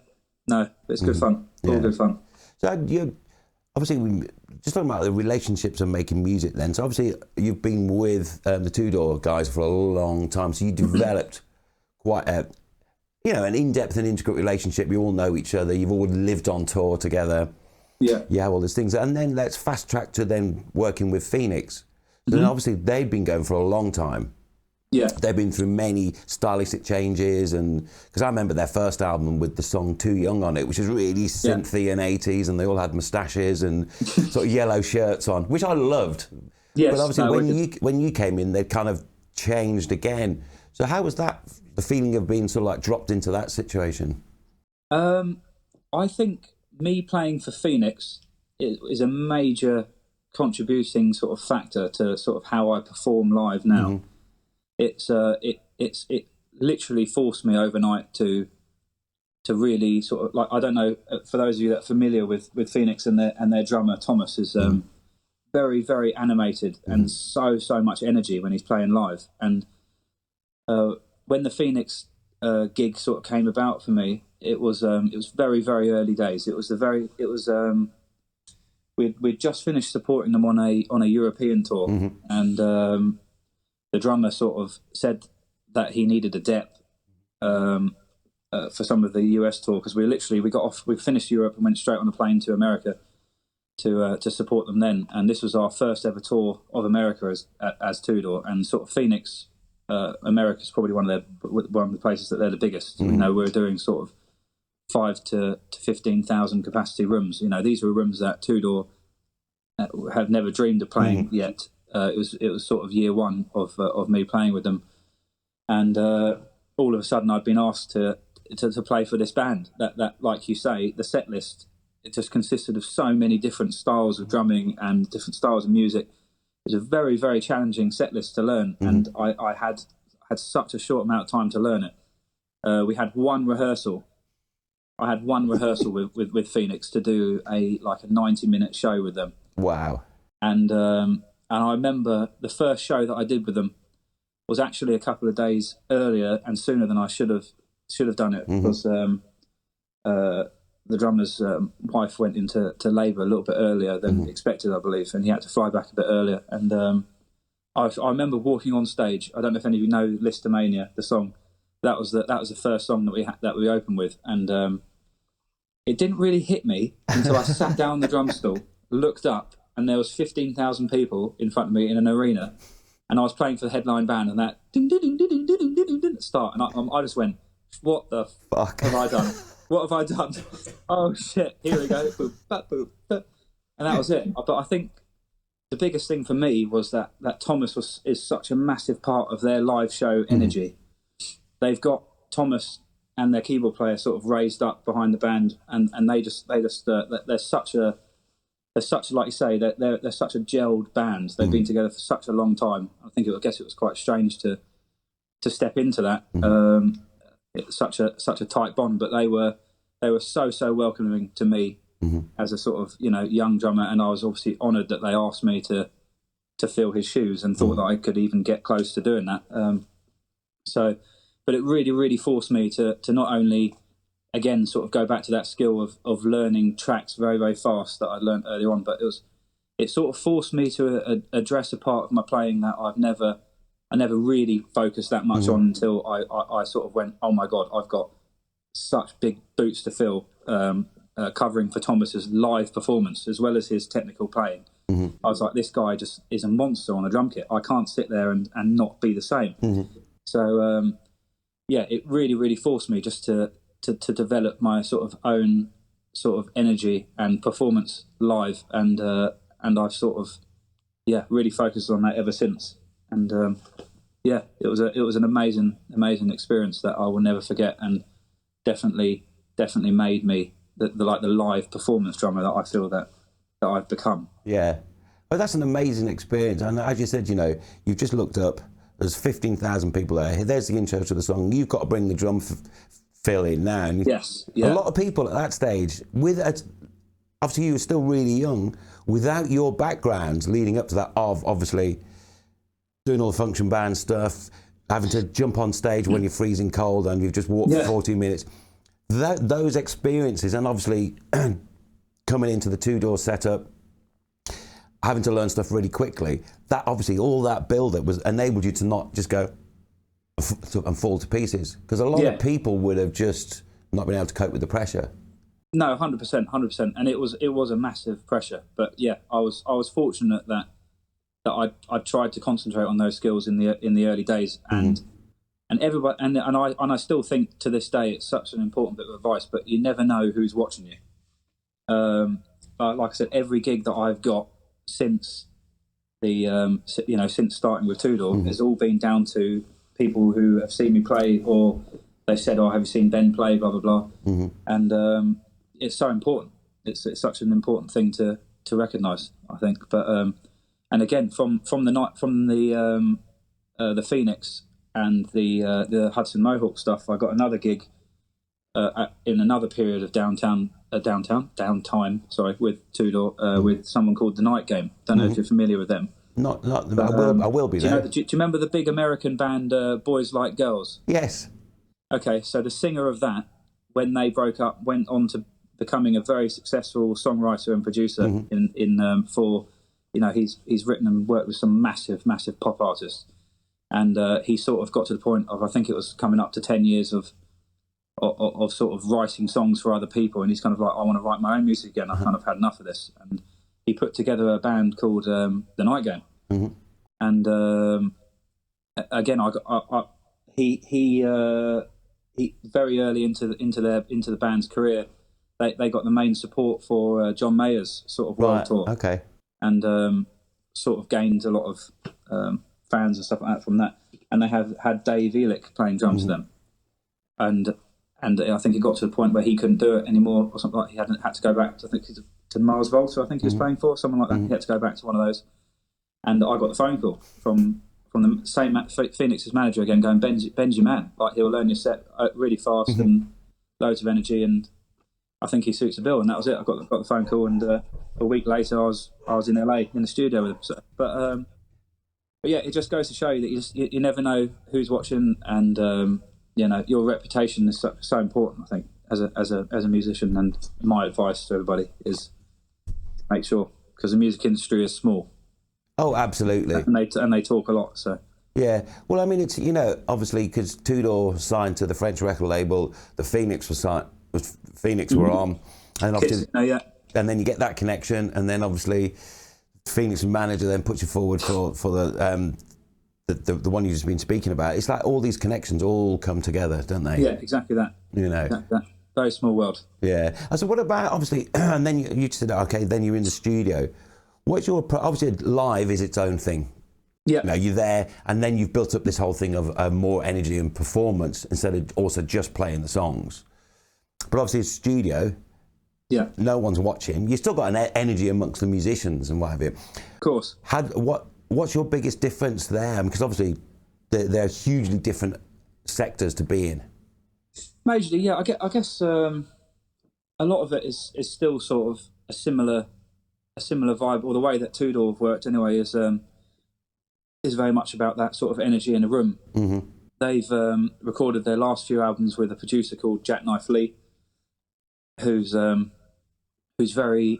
no, it's good fun. All good fun. So you obviously, just talking about the relationships and making music then. So obviously you've been with the Two Door guys for a long time. So you developed quite a, you know, an in-depth and intricate relationship. You all know each other. You've all lived on tour together. Yeah, all those things. And then let's fast track to then working with Phoenix. So then obviously they've been going for a long time. Yeah. They've been through many stylistic changes, and because I remember their first album with the song Too Young on it, which is really synthy and 80s, and they all had moustaches and sort of yellow shirts on, which I loved. Yes, but obviously when you came in, they kind of changed again. So how was that, the feeling of being sort of like dropped into that situation? I think me playing for Phoenix is a major contributing sort of factor to sort of how I perform live now. It literally forced me overnight to really sort of, like, I don't know, for those of you that are familiar with Phoenix and their drummer Thomas is very, very animated and so much energy when he's playing live. And when the Phoenix gig sort of came about for me, it was very, very early days. It was we'd just finished supporting them on a European tour, and the drummer sort of said that he needed a depth for some of the US tour, because we finished Europe and went straight on a plane to America to support them then, and this was our first ever tour of America as Two Door, and sort of Phoenix, America's probably one of the places that they're the biggest. You know, we're doing sort of 5 to 15,000 capacity rooms. You know, these were rooms that Two Door had never dreamed of playing yet. It was sort of year one of me playing with them, and all of a sudden I'd been asked to play for this band that like you say, the set list, it just consisted of so many different styles of drumming and different styles of music. It was a very, very challenging set list to learn, and I had such a short amount of time to learn it. We had one rehearsal. I had one rehearsal with Phoenix to do a 90-minute show with them. Wow. And I remember the first show that I did with them was actually a couple of days earlier and sooner than I should have done it, because the drummer's wife went into labour a little bit earlier than expected, I believe, and he had to fly back a bit earlier. And I remember walking on stage. I don't know if any of you know Listomania, the song. That was the first song that we opened with, and it didn't really hit me until I sat down on the drum stool, looked up, and there was 15,000 people in front of me in an arena, and I was playing for the headline band, and that ding ding ding ding ding ding ding start, and I just went, "What the fuck have I done? What have I done? Oh shit! Here we go." Boop, bap, boop, bap. And that was it. But I think the biggest thing for me was that Thomas is such a massive part of their live show energy. They've got Thomas and their keyboard player sort of raised up behind the band, and they're such like you say, they're such a gelled band. They've been together for such a long time. I guess it was quite strange to step into that. It's such a tight bond, but they were so welcoming to me as a sort of young drummer, and I was obviously honoured that they asked me to fill his shoes and thought that I could even get close to doing that. But it really, really forced me to not only, again, sort of go back to that skill of learning tracks very, very fast that I'd learned earlier on, but it sort of forced me to address a part of my playing that I never really focused that much on until I sort of went, oh my God, I've got such big boots to fill, covering for Thomas's live performance as well as his technical playing. I was like, this guy just is a monster on a drum kit. I can't sit there and not be the same. So, yeah, it really, really forced me just to develop my sort of own sort of energy and performance live, and I've sort of really focused on that ever since. And it was an amazing experience that I will never forget, and definitely made me the live performance drummer that I feel that I've become. Yeah, well, that's an amazing experience, and as you said, you've just looked up. There's 15,000 people there. There's the intro to the song. You've got to bring the drum fill in now. And yes. Yeah. A lot of people at that stage, obviously you were still really young, without your background leading up to that, of obviously doing all the function band stuff, having to jump on stage when you're freezing cold and you've just walked for 40 minutes. Those experiences, and obviously coming into the two-door setup, having to learn stuff really quickly, that obviously all that build-up was enabled you to not just go and fall to pieces, because a lot of people would have just not been able to cope with the pressure. No, 100%, and it was a massive pressure. But yeah, I was fortunate that I tried to concentrate on those skills in the early days, and everybody, and I still think to this day it's such an important bit of advice. But you never know who's watching you. Like I said, every gig that I've got since since starting with Two Door has all been down to people who have seen me play, or they said, "Oh, have you seen Ben play?" Blah blah blah, and it's so important. It's such an important thing to recognise, I think. But and again, from the Phoenix and the Hudson Mohawke stuff, I got another gig in another period of downtime. With Two Door, with someone called the Night Game. Don't know if you're familiar with them. Not. But, I will be there. Do you remember the big American band Boys Like Girls? Yes. Okay, so the singer of that, when they broke up, went on to becoming a very successful songwriter and producer for, you know, he's written and worked with some massive pop artists, and he sort of got to the point of, I think it was coming up to 10 years of sort of writing songs for other people, and he's kind of like, I want to write my own music again. I've kind of had enough of this, and he put together a band called the Night Game, and again, he very early into the band's career, they got the main support for John Mayer's sort of world tour, and sort of gained a lot of fans and stuff like that from that, and they have had Dave Ehrlich playing drums to them, and I think it got to the point where he couldn't do it anymore, or something like he had to go back to, I think, to Mars Volta, I think he was playing for, someone like that. He had to go back to one of those, and I got the phone call from the same Phoenix's manager again, going, Ben's your man, like he'll learn your set really fast and loads of energy, and I think he suits the bill. And that was it. I got the phone call, and a week later I was in LA in the studio with him. So, but yeah, it just goes to show you that you never know who's watching, and you know, your reputation is so important, I think, as a musician. And my advice to everybody is make sure, because the music industry is small. Oh, absolutely. And they talk a lot, so. Yeah. Well, I mean, it's, you know, obviously, because Tudor signed to the French record label, the Phoenix were on, and obviously, and then you get that connection, and then obviously, Phoenix's manager then puts you forward for the one you've just been speaking about. It's like all these connections all come together, don't they? Yeah, exactly that. You know, exactly that. Very small world. Yeah. So what about, obviously, and then you said, okay, then you're in the studio. What's your, obviously live is its own thing. Yeah. You know, you're there, and then you've built up this whole thing of more energy and performance instead of also just playing the songs. But obviously, it's studio. Yeah. No one's watching. You've still got an energy amongst the musicians and what have you. Of course. What's your biggest difference there? Because obviously, they're hugely different sectors to be in. Majorly, yeah. I guess a lot of it is still sort of a similar vibe, or the way that Tudor have worked anyway is very much about that sort of energy in a room. They've recorded their last few albums with a producer called Jackknife Lee, who's very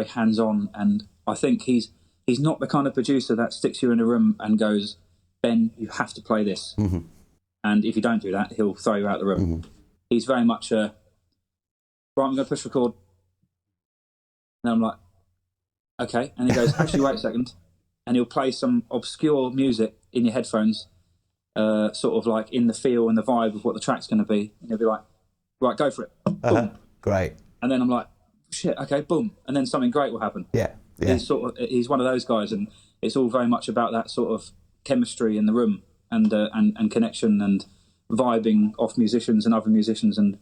hands-on, and I think he's not the kind of producer that sticks you in a room and goes, Ben, you have to play this, and if you don't do that, he'll throw you out the room. He's very much right, I'm going to push record, and I'm like, okay, and he goes, actually wait a second, and he'll play some obscure music in your headphones, sort of like in the feel and the vibe of what the track's going to be, and he'll be like, right, go for it. Boom. Great. And then I'm like, shit, okay, boom, and then something great will happen. Yeah. He's one of those guys, and it's all very much about that sort of chemistry in the room, and connection and vibing off musicians and other musicians, and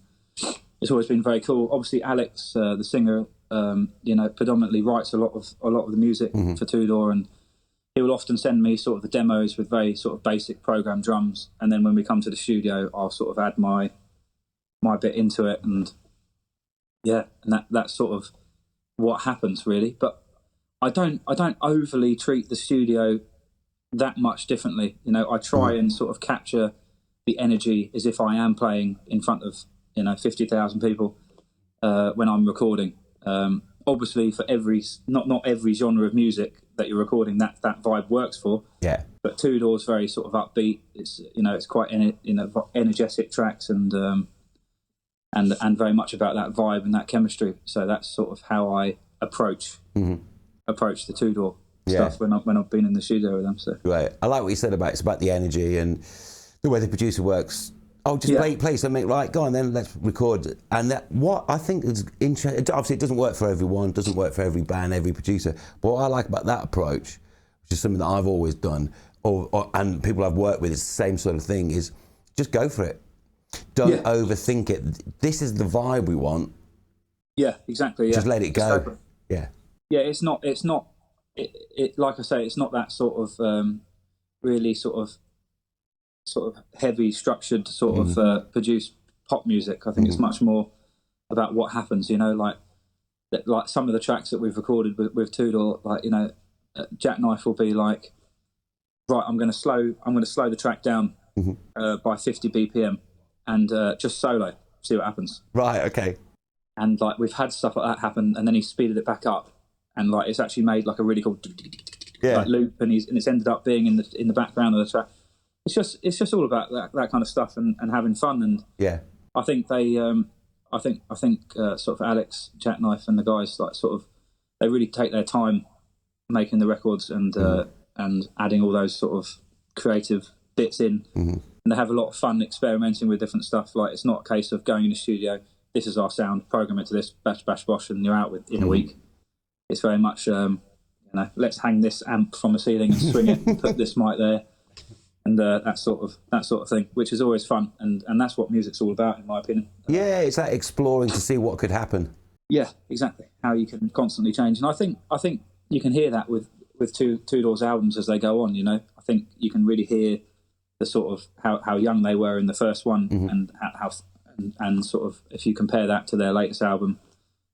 it's always been very cool. Obviously, Alex, the singer, you know, predominantly writes a lot of the music for Tudor, and he will often send me sort of the demos with very sort of basic program drums, and then when we come to the studio, I'll sort of add my bit into it, and yeah, and that's sort of what happens really. But I don't overly treat the studio that much differently. You know, I try and sort of capture the energy as if I am playing in front of, you know, 50,000 people when I'm recording. Obviously, for not every genre of music that you're recording, that vibe works for. Yeah. But Tudor's very sort of upbeat. It's, you know, it's quite energetic tracks, and very much about that vibe and that chemistry. So that's sort of how I approach the Tudor stuff when I've been in the studio with them. So right, I like what you said about it's about the energy and the way the producer works. Oh, just play something, right? Go on, then let's record. And that, what I think is interesting. Obviously, it doesn't work for everyone, doesn't work for every band, every producer. But what I like about that approach, which is something that I've always done, and people I've worked with, it's the same sort of thing. Is just go for it. Don't overthink it. This is the vibe we want. Yeah, exactly. Yeah. Just let it go. Yeah. Yeah, it's not. It like I say, it's not that sort of really sort of heavy structured sort of produced pop music. I think it's much more about what happens. You know, like some of the tracks that we've recorded with Tudor, like, you know, Jackknife will be like, right, I'm going to slow the track down by 50 BPM and just solo, see what happens. Right. Okay. and like we've had stuff like that happen, and then he speeded it back up, and like it's actually made like a really cool like loop, and it's ended up being in the background of the track. It's just all about that kind of stuff and having fun. And I think they I think sort of Alex Jackknife and the guys like sort of they really take their time making the records and adding all those sort of creative bits in, and they have a lot of fun experimenting with different stuff. Like it's not a case of going in the studio, this is our sound, program it to this, bash bash bosh, and you're out in a week. It's very much let's hang this amp from the ceiling and swing it and put this mic there, and that sort of thing, which is always fun, and that's what music's all about, in my opinion. Yeah, it's that exploring to see what could happen. Yeah, exactly. How you can constantly change, and I think you can hear that with Two Doors albums as they go on. You know, I think you can really hear the sort of how young they were in the first one, and how and sort of if you compare that to their latest album,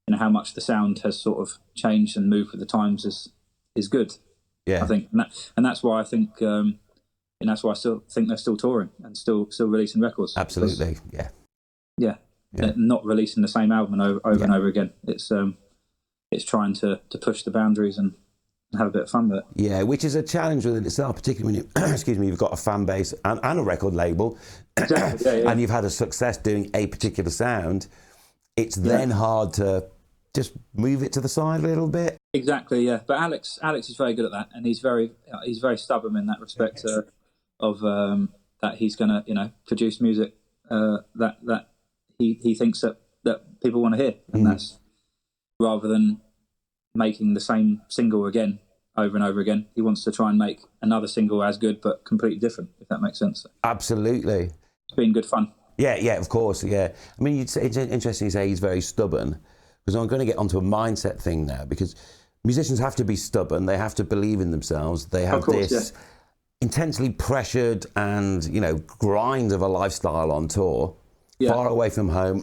you know how much the sound has sort of changed and moved with the times is good. Yeah, I think, and that's why I think, and that's why I still think they're still touring and still releasing records. Absolutely, yeah. They're not releasing the same album over and over again. It's trying to push the boundaries and have a bit of fun with it. Yeah, which is a challenge within itself, particularly when you've got a fan base and a record label, exactly. And you've had a success doing a particular sound. It's then hard to just move it to the side a little bit. Exactly, yeah. But Alex is very good at that, and he's very stubborn in that respect of that he's going to produce music that he thinks that people want to hear, and that's rather than making the same single again over and over again. He wants to try and make another single as good but completely different, if that makes sense. Absolutely. It's been good fun. Yeah, of course, yeah. I mean, it's interesting you say he's very stubborn, because I'm going to get onto a mindset thing now, because musicians have to be stubborn, they have to believe in themselves, they have this intensely pressured and, grind of a lifestyle on tour, far away from home,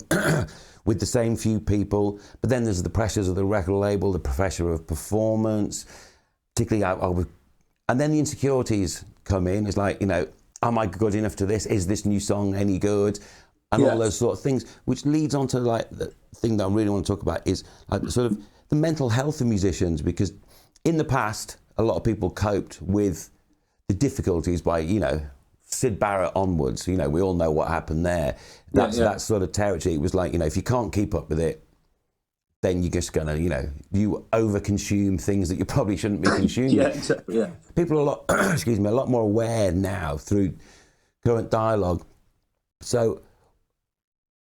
with the same few people, but then there's the pressures of the record label, the pressure of performance, particularly and then the insecurities come in. It's like, am I good enough to this? Is this new song any good? And all those sort of things, which leads on to like the thing that I really want to talk about is like sort of the mental health of musicians, because in the past, a lot of people coped with the difficulties by, Syd Barrett onwards. We all know what happened there. That sort of territory. It was like, if you can't keep up with it, then you're just gonna, you overconsume things that you probably shouldn't be consuming. Exactly. Yeah. People are a lot more aware now through current dialogue. So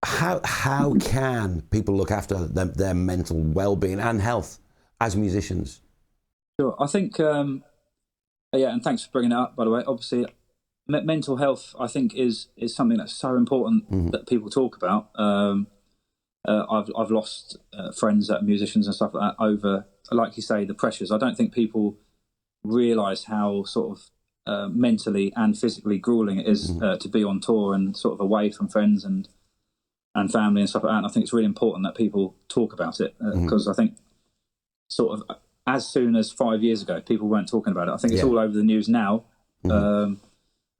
how can people look after their mental well-being and health as musicians? Sure. I think, and thanks for bringing it up, by the way. Obviously, mental health, I think, is something that's so important that people talk about. I've lost friends that are musicians and stuff like that over, like you say, the pressures. I don't think people realise how sort of mentally and physically grueling it is to be on tour and sort of away from friends and family and stuff like that. And I think it's really important that people talk about it, because I think sort of as soon as 5 years ago, people weren't talking about it. I think it's all over the news now.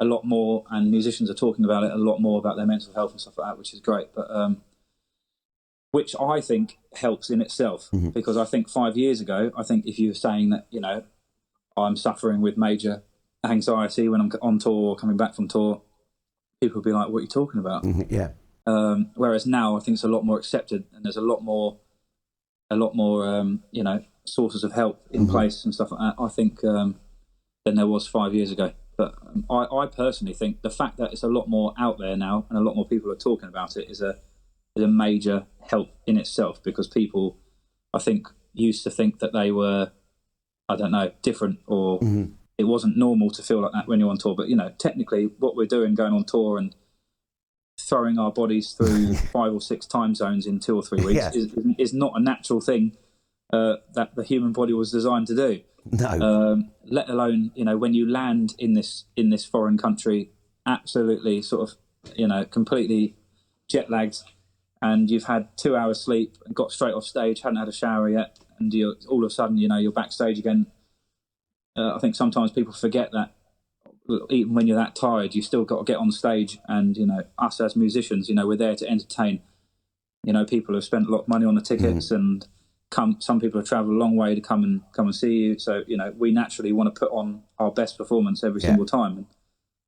A lot more, and musicians are talking about it a lot more, about their mental health and stuff like that, which is great. But which I think helps in itself, because I think 5 years ago, I think if you were saying that, I'm suffering with major anxiety when I'm on tour or coming back from tour, people would be like, what are you talking about? Whereas now I think it's a lot more accepted, and there's a lot more sources of help in place and stuff like that, I think, than there was 5 years ago. But I personally think the fact that it's a lot more out there now and a lot more people are talking about it is a major help in itself, because people, I think, used to think that they were, I don't know, different, or it wasn't normal to feel like that when you're on tour. But, technically what we're doing going on tour and throwing our bodies through 5 or 6 time zones in 2 or 3 weeks is not a natural thing that the human body was designed to do. No. Let alone, when you land in this foreign country, absolutely sort of, completely jet lagged, and you've had 2 hours sleep and got straight off stage, hadn't had a shower yet, and you're all of a sudden, you're backstage again. I think sometimes people forget that even when you're that tired, you still got to get on stage, and us as musicians, we're there to entertain. You know, people have spent a lot of money on the tickets, and some people have travelled a long way to come and see you. So, you know, we naturally want to put on our best performance every single time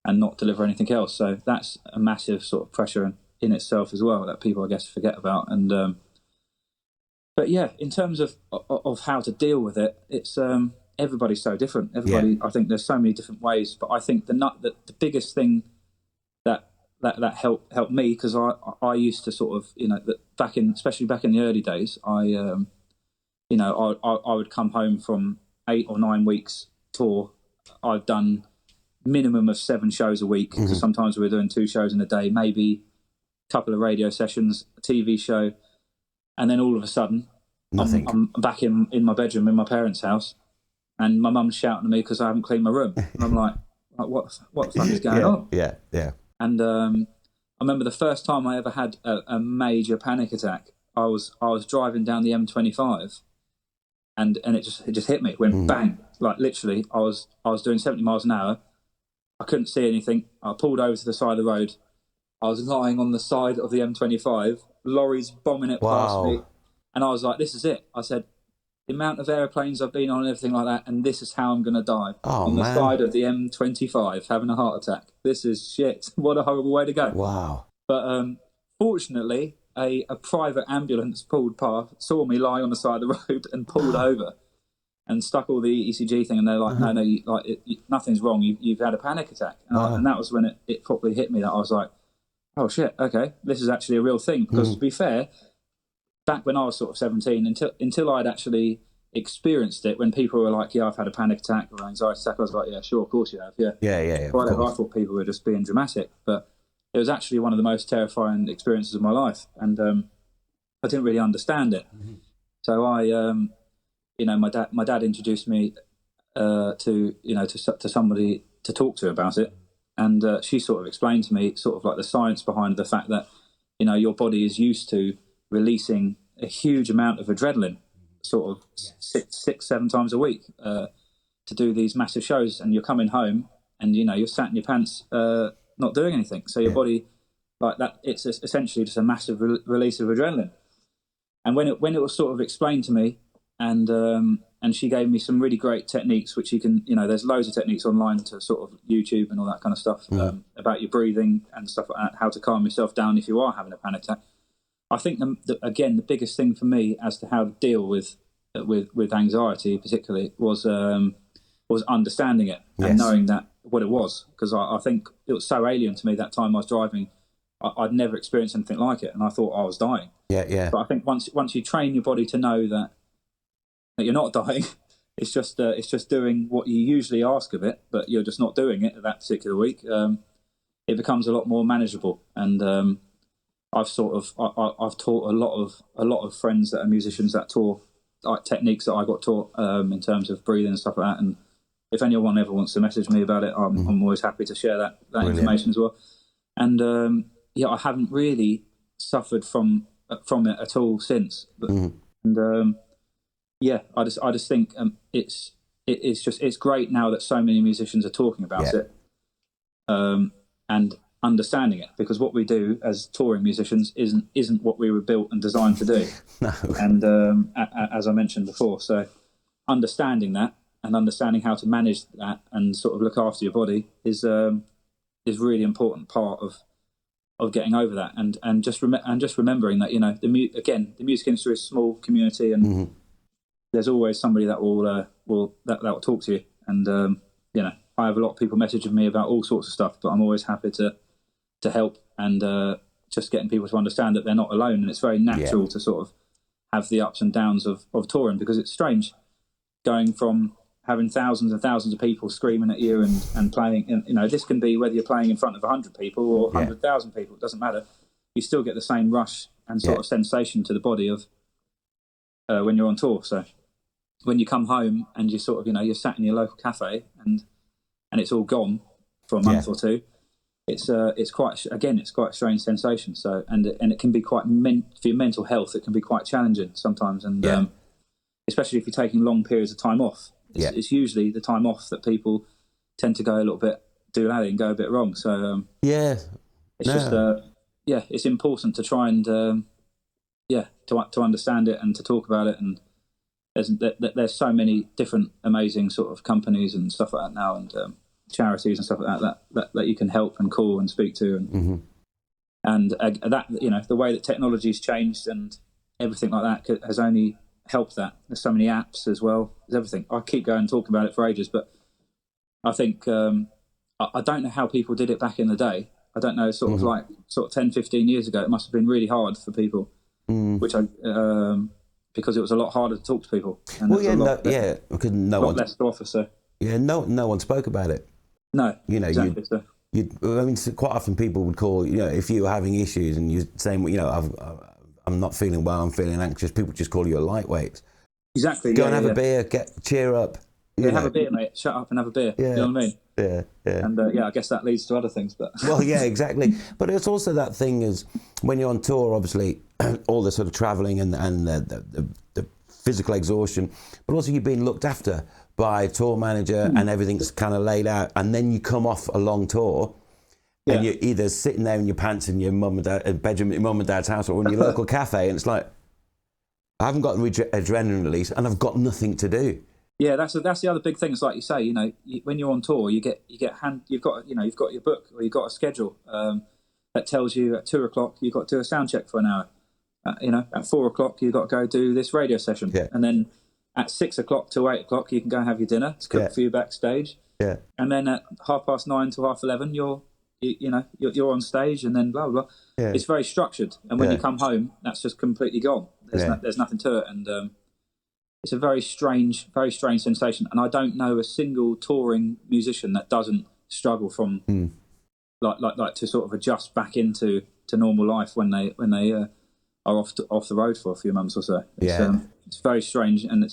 and not deliver anything else. So that's a massive sort of pressure in itself as well that people, I guess, forget about. And but yeah, in terms of how to deal with it, it's everybody's so different. Everybody, I think there's so many different ways. But I think the biggest thing that helped me, because I used to sort of, you know, especially back in the early days, I would come home from 8 or 9 weeks tour. I've done minimum of 7 shows a week, because sometimes we were doing 2 shows in a day, maybe a couple of radio sessions, a TV show, and then all of a sudden I'm back in my bedroom in my parents' house, and my mum's shouting at me because I haven't cleaned my room. And I'm like what the fuck is going on? Yeah. And I remember the first time I ever had a major panic attack. I was driving down the M25, and it just hit me. It went bang, like literally. I was doing 70 miles an hour. I couldn't see anything. I pulled over to the side of the road. I was lying on the side of the M25. Lorries bombing it past me, and I was like, "This is it." I said, "The amount of airplanes I've been on and everything like that, and this is how I'm going to die on the side of the M25, having a heart attack. This is shit. What a horrible way to go." Wow. But fortunately, a private ambulance pulled past, saw me lying on the side of the road, and pulled over and stuck all the ECG thing. And they're like, "No, nothing's wrong. You've had a panic attack." And that was when it properly hit me that I was like, "Oh shit, okay, this is actually a real thing." Because to be fair, back when I was sort of 17, until I'd actually experienced it, when people were like, "Yeah, I've had a panic attack or anxiety attack," I was like, "Yeah, sure, of course you have, yeah." Whatever. I thought people were just being dramatic, but it was actually one of the most terrifying experiences of my life, and I didn't really understand it. So my dad introduced me to somebody to talk to about it, and she sort of explained to me sort of like the science behind the fact that, you know, your body is used to releasing a huge amount of adrenaline, sort of 6-7 times a week, to do these massive shows, and you're coming home and, you know, you're sat in your pants not doing anything, so your body, like that, it's essentially just a massive release of adrenaline. And when it was sort of explained to me, and she gave me some really great techniques, which you can, you know, there's loads of techniques online to sort of YouTube and all that kind of stuff, about your breathing and stuff like that, how to calm yourself down if you are having a panic attack. I think the biggest thing for me as to how to deal with anxiety particularly was understanding it and knowing that what it was, because I think it was so alien to me that time I was driving. I'd never experienced anything like it, and I thought I was dying. But I think once you train your body to know that you're not dying, it's just doing what you usually ask of it, but you're just not doing it that particular week. It becomes a lot more manageable, and I've taught a lot of friends that are musicians that tour, like techniques that I got taught in terms of breathing and stuff like that. And if anyone ever wants to message me about it, I'm always happy to share that information as well. And I haven't really suffered from it at all since. And I just think it's great now that so many musicians are talking about it and understanding it, because what we do as touring musicians isn't what we were built and designed to do. No. And as I mentioned before, so understanding that and understanding how to manage that and sort of look after your body is really important part of getting over that, and just remembering that, you know, the music industry is a small community, and there's always somebody that will talk to you, and you know, I have a lot of people messaging me about all sorts of stuff, but I'm always happy to help, and just getting people to understand that they're not alone, and it's very natural to sort of have the ups and downs of touring, because it's strange going from having thousands and thousands of people screaming at you and playing, and, you know, this can be whether you're playing in front of 100 people or 100,000 people, it doesn't matter. You still get the same rush and sort of sensation to the body of when you're on tour. So when you come home and you sort of, you know, you're sat in your local cafe and it's all gone for a month or two, it's quite a strange sensation. So and it can be quite for your mental health, it can be quite challenging sometimes, and especially if you're taking long periods of time off. It's usually the time off that people tend to go a little bit doolally and go a bit wrong. So it's important to try and to understand it and to talk about it. And there's so many different amazing sort of companies and stuff like that now, and charities and stuff like that you can help and call and speak to, and and that, you know, the way that technology's changed and everything like that has only helped that. There's so many apps as well. There's everything. I keep going and talking about it for ages, but I think I don't know how people did it back in the day. I don't know, sort of 10, 15 years ago, it must have been really hard for people, which because it was a lot harder to talk to people. And because no one less to offer. So no one spoke about it. No, you know, exactly. I mean, quite often people would call, you know, if you were having issues and you're saying, you know, I'm not feeling well, I'm feeling anxious, people just call you a lightweight. Exactly. Go and have a beer, cheer up. Have a beer, mate. Shut up and have a beer. Yeah. You know what I mean? Yeah. And I guess that leads to other things. But well, yeah, exactly. But it's also that thing is when you're on tour, obviously, all the sort of travelling and the physical exhaustion, but also you're being looked after by a tour manager and everything's kind of laid out, and then you come off a long tour and you're either sitting there in your pants in your mum and dad bedroom at your mum and dad's house or in your local cafe, and it's like, I haven't got adrenaline release and I've got nothing to do. Yeah, that's the other big thing. It's like you say, you know, when you're on tour, you've got your book or you've got a schedule that tells you at 2:00 you've got to do a sound check for an hour. You know, at 4:00 you've got to go do this radio session, and then at 6:00 to 8:00 you can go and have your dinner. It's cooked for you backstage. Yeah, and then at 9:30 to 11:30 you're on stage, and then blah blah. Yeah. It's very structured, and when you come home, that's just completely gone. There's nothing to it, and it's a very strange sensation. And I don't know a single touring musician that doesn't struggle from like to sort of adjust back into normal life when they are off the road for a few months or so. It's very strange, and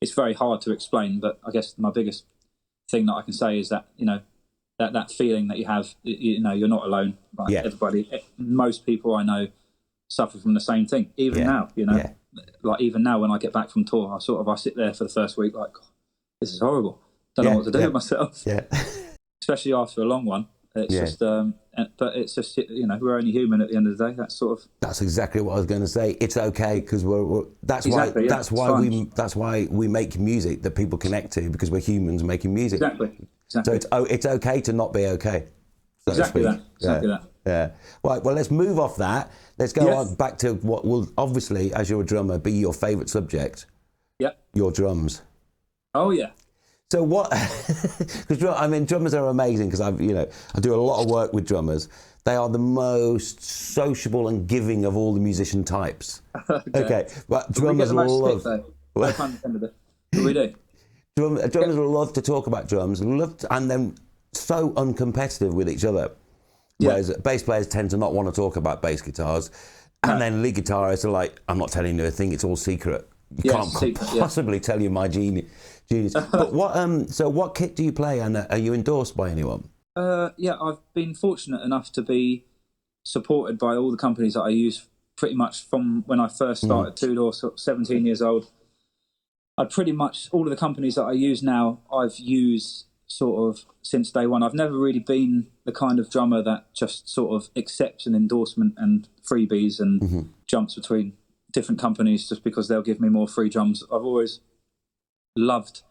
it's very hard to explain. But I guess my biggest thing that I can say is that, you know, that feeling that you have, you know, you're not alone. Like everybody, most people I know suffer from the same thing. Even now, you know, like even now when I get back from tour, I sit there for the first week like, oh, this is horrible. Don't know what to do with myself. Yeah, especially after a long one. It's just, but it's just, you know, we're only human at the end of the day. That's exactly what I was going to say. It's okay because that's why we make music that people connect to, because we're humans making music. Exactly. So it's okay to not be okay. So exactly that. Yeah. Right. Well, let's move off that. Let's go on back to what will obviously, as you're a drummer, be your favourite subject. Yeah. Your drums. Oh yeah. So what? Because I mean, drummers are amazing because I do a lot of work with drummers. They are the most sociable and giving of all the musician types. Okay, but drummers love. No pun intended. What we do? Drummers love to talk about drums, and then so uncompetitive with each other. Whereas bass players tend to not want to talk about bass guitars, and then lead guitarists are like, "I'm not telling you a thing; it's all secret. You can't possibly tell you my genius." But what kit do you play, and are you endorsed by anyone? I've been fortunate enough to be supported by all the companies that I use pretty much from when I first started two-door, 17 years old. Pretty much all of the companies that I use now, I've used sort of since day one. I've never really been the kind of drummer that just sort of accepts an endorsement and freebies and jumps between different companies just because they'll give me more free drums. I've always loved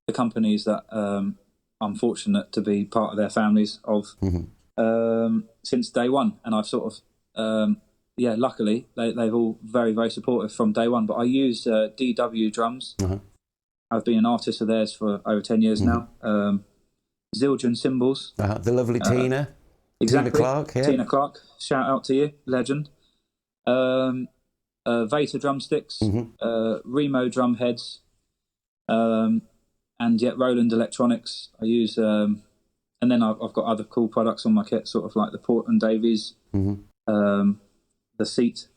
the companies that I'm fortunate to be part of their families of since day one, and I've sort of luckily they've all very, very supportive from day one. But I use DW drums. I've been an artist of theirs for over 10 years now. Zildjian Cymbals, the lovely Tina. Exactly. Tina Clark, shout out to you, legend. Vater Drumsticks, Remo Drumheads, and Roland Electronics. I use, and then I've got other cool products on my kit, sort of like the Portland Davies, the seat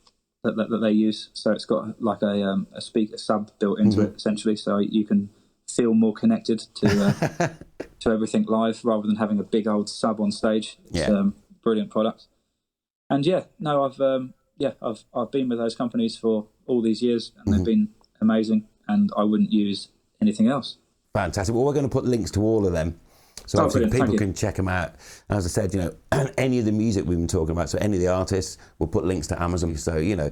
that they use. So it's got like a speaker sub built into it, essentially, so you can feel more connected to to everything live rather than having a big old sub on stage. It's brilliant product. And I've been with those companies for all these years, and they've been amazing, and I wouldn't use anything else. Fantastic. Well, we're going to put links to all of them, so people can check them out. And as I said, you know, any of the music we've been talking about, so any of the artists, we'll put links to Amazon. So, you know,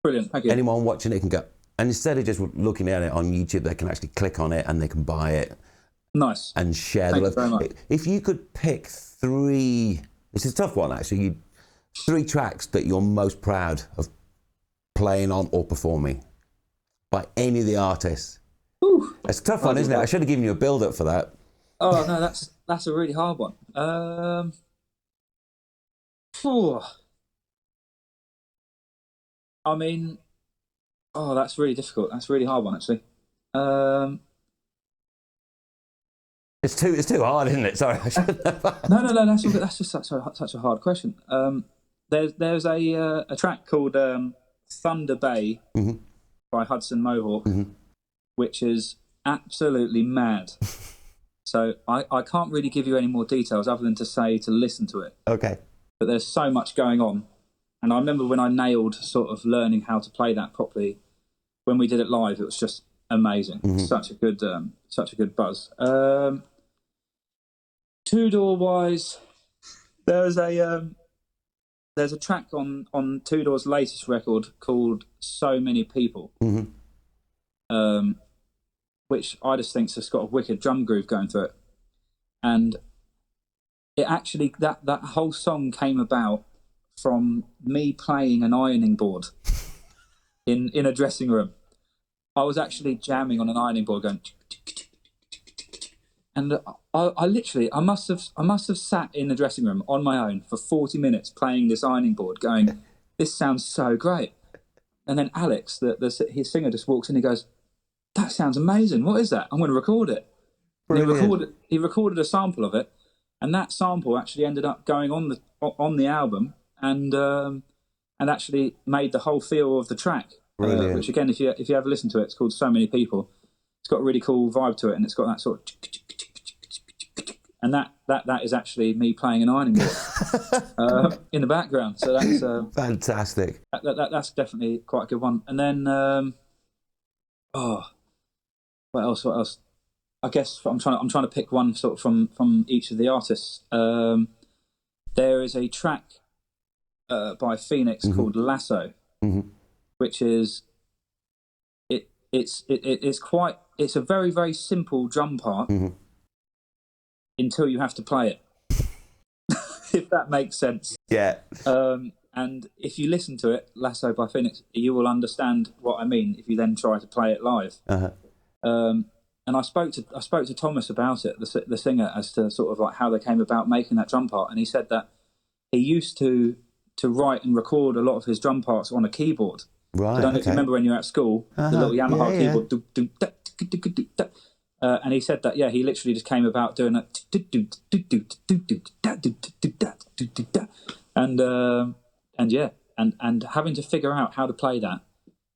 Brilliant, thank you. Anyone watching it can go, and instead of just looking at it on YouTube, they can actually click on it and they can buy it. Nice. And share Thank the you very love. much. If you could pick 3, this is a tough one actually, 3 tracks that you're most proud of playing on or performing by any of the artists. Ooh. It's a tough one, isn't it? I should have given you a build-up for that. Oh no, that's a really hard one. I mean, that's really difficult. That's a really hard one, actually. It's too hard, isn't it? Sorry. No. That's just such a hard question. There's a track called Thunder Bay by Hudson Mohawke, which is absolutely mad. So I can't really give you any more details other than to say to listen to it. Okay. But there's so much going on. And I remember when I nailed sort of learning how to play that properly, when we did it live, it was just amazing. Such a good buzz. Two-door wise, there's a track on Two Door's latest record called So Many People, which I just think's just got a wicked drum groove going through it. And it actually, that whole song came about from me playing an ironing board in a dressing room. I was actually jamming on an ironing board going, and I must have sat in the dressing room on my own for 40 minutes playing this ironing board going, this sounds so great. And then Alex, his singer, just walks in and he goes, that sounds amazing. What is that? I'm going to record it. And he recorded a sample of it, and that sample actually ended up going on the album and actually made the whole feel of the track. Which again, if you ever listen to it, it's called So Many People. It's got a really cool vibe to it, and it's got that sort of, and that is actually me playing an ironing board in the background. So that's fantastic. That's definitely quite a good one. And then what else? I guess I'm trying to pick one sort of from each of the artists. There is a track by Phoenix called Lasso, which is it's a very, very simple drum part until you have to play it, if that makes sense. Yeah. And if you listen to it, Lasso by Phoenix, you will understand what I mean if you then try to play it live. And I spoke to Thomas about it, the singer, as to sort of like how they came about making that drum part, and he said that he used to write and record a lot of his drum parts on a keyboard. Right. I don't know if you remember when you were at school, the little Yamaha keyboard. And he said that he literally just came about doing that, and having to figure out how to play that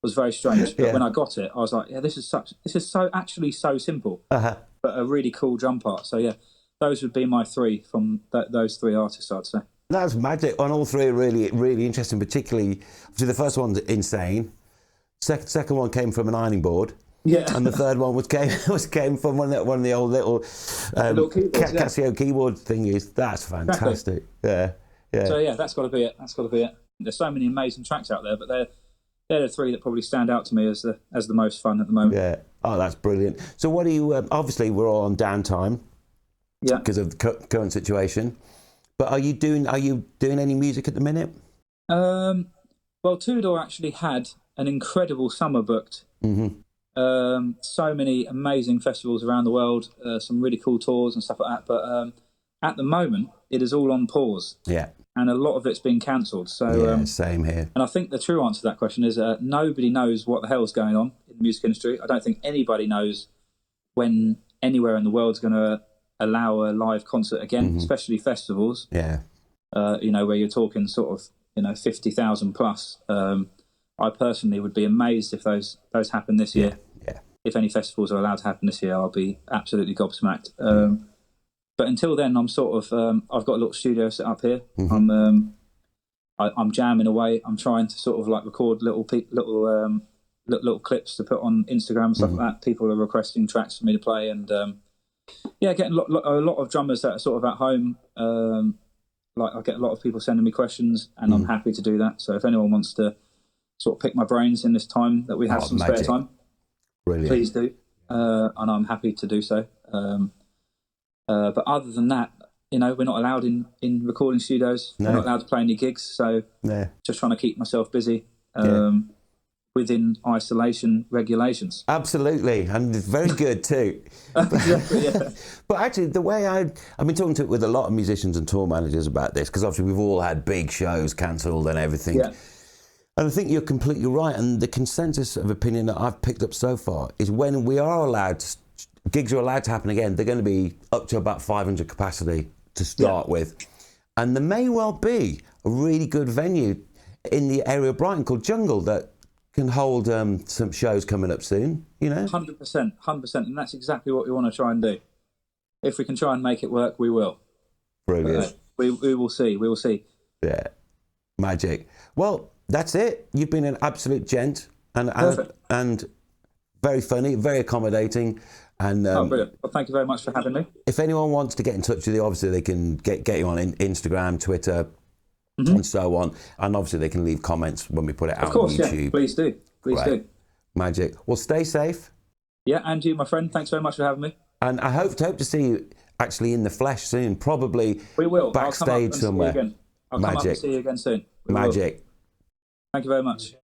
was very strange. But when I got it, I was like, this is so simple, but a really cool drum part. So those would be my 3 from those 3 artists, I'd say. That's magic. And all 3 are really, really interesting, particularly, obviously the first one's insane. Second one came from an ironing board. Yeah. And the third one came from one of the old little Casio keyboard thingies. That's fantastic. Exactly. Yeah. So that's got to be it. There's so many amazing tracks out there, but they're the 3 that probably stand out to me as the most fun at the moment. Yeah. Oh, that's brilliant. So what do you? Obviously, we're all on downtime. Yeah. Because of the current situation. But are you doing any music at the minute? Well, Two Door actually had an incredible summer booked. So many amazing festivals around the world, some really cool tours and stuff like that. But at the moment, it is all on pause. Yeah. And a lot of it's been cancelled. So same here. And I think the true answer to that question is nobody knows what the hell's going on in the music industry. I don't think anybody knows when anywhere in the world's going to allow a live concert again, especially festivals. Yeah. Where you're talking sort of 50,000 plus. I personally would be amazed if those happen this year. Yeah. If any festivals are allowed to happen this year, I'll be absolutely gobsmacked. But until then, I'm sort of I've got a little studio set up here. I'm jamming away. I'm trying to sort of like record little clips to put on Instagram and stuff like that. People are requesting tracks for me to play, and getting a lot of drummers that are sort of at home. I get a lot of people sending me questions, and I'm happy to do that. So if anyone wants to sort of pick my brains in this time that we have some spare time, brilliant. Please do. And I'm happy to do so. But other than that, you know, we're not allowed in recording studios. No. We're not allowed to play any gigs. So just trying to keep myself busy within isolation regulations. Absolutely. And it's very good too. Exactly, yeah. But actually, the way I've been talking with a lot of musicians and tour managers about this, because obviously we've all had big shows cancelled and everything. Yeah. And I think you're completely right. And the consensus of opinion that I've picked up so far is when we are allowed to, gigs are allowed to happen again, they're going to be up to about 500 capacity to start with. And there may well be a really good venue in the area of Brighton called Jungle that can hold some shows coming up soon, you know? 100%. And that's exactly what we want to try and do. If we can try and make it work, we will. Brilliant. We will see. We will see. Yeah. Magic. Well, that's it. You've been an absolute gent and very funny, very accommodating. And brilliant. Well, thank you very much for having me. If anyone wants to get in touch with you, obviously they can get you on Instagram, Twitter, and so on. And obviously they can leave comments when we put it out on YouTube. Yeah. Please do. Please do. Magic. Well, stay safe. Yeah, and you, my friend. Thanks very much for having me. And I hope to see you actually in the flesh soon. Probably we will. Backstage somewhere. I'll come up and see you again soon. Magic. Thank you very much.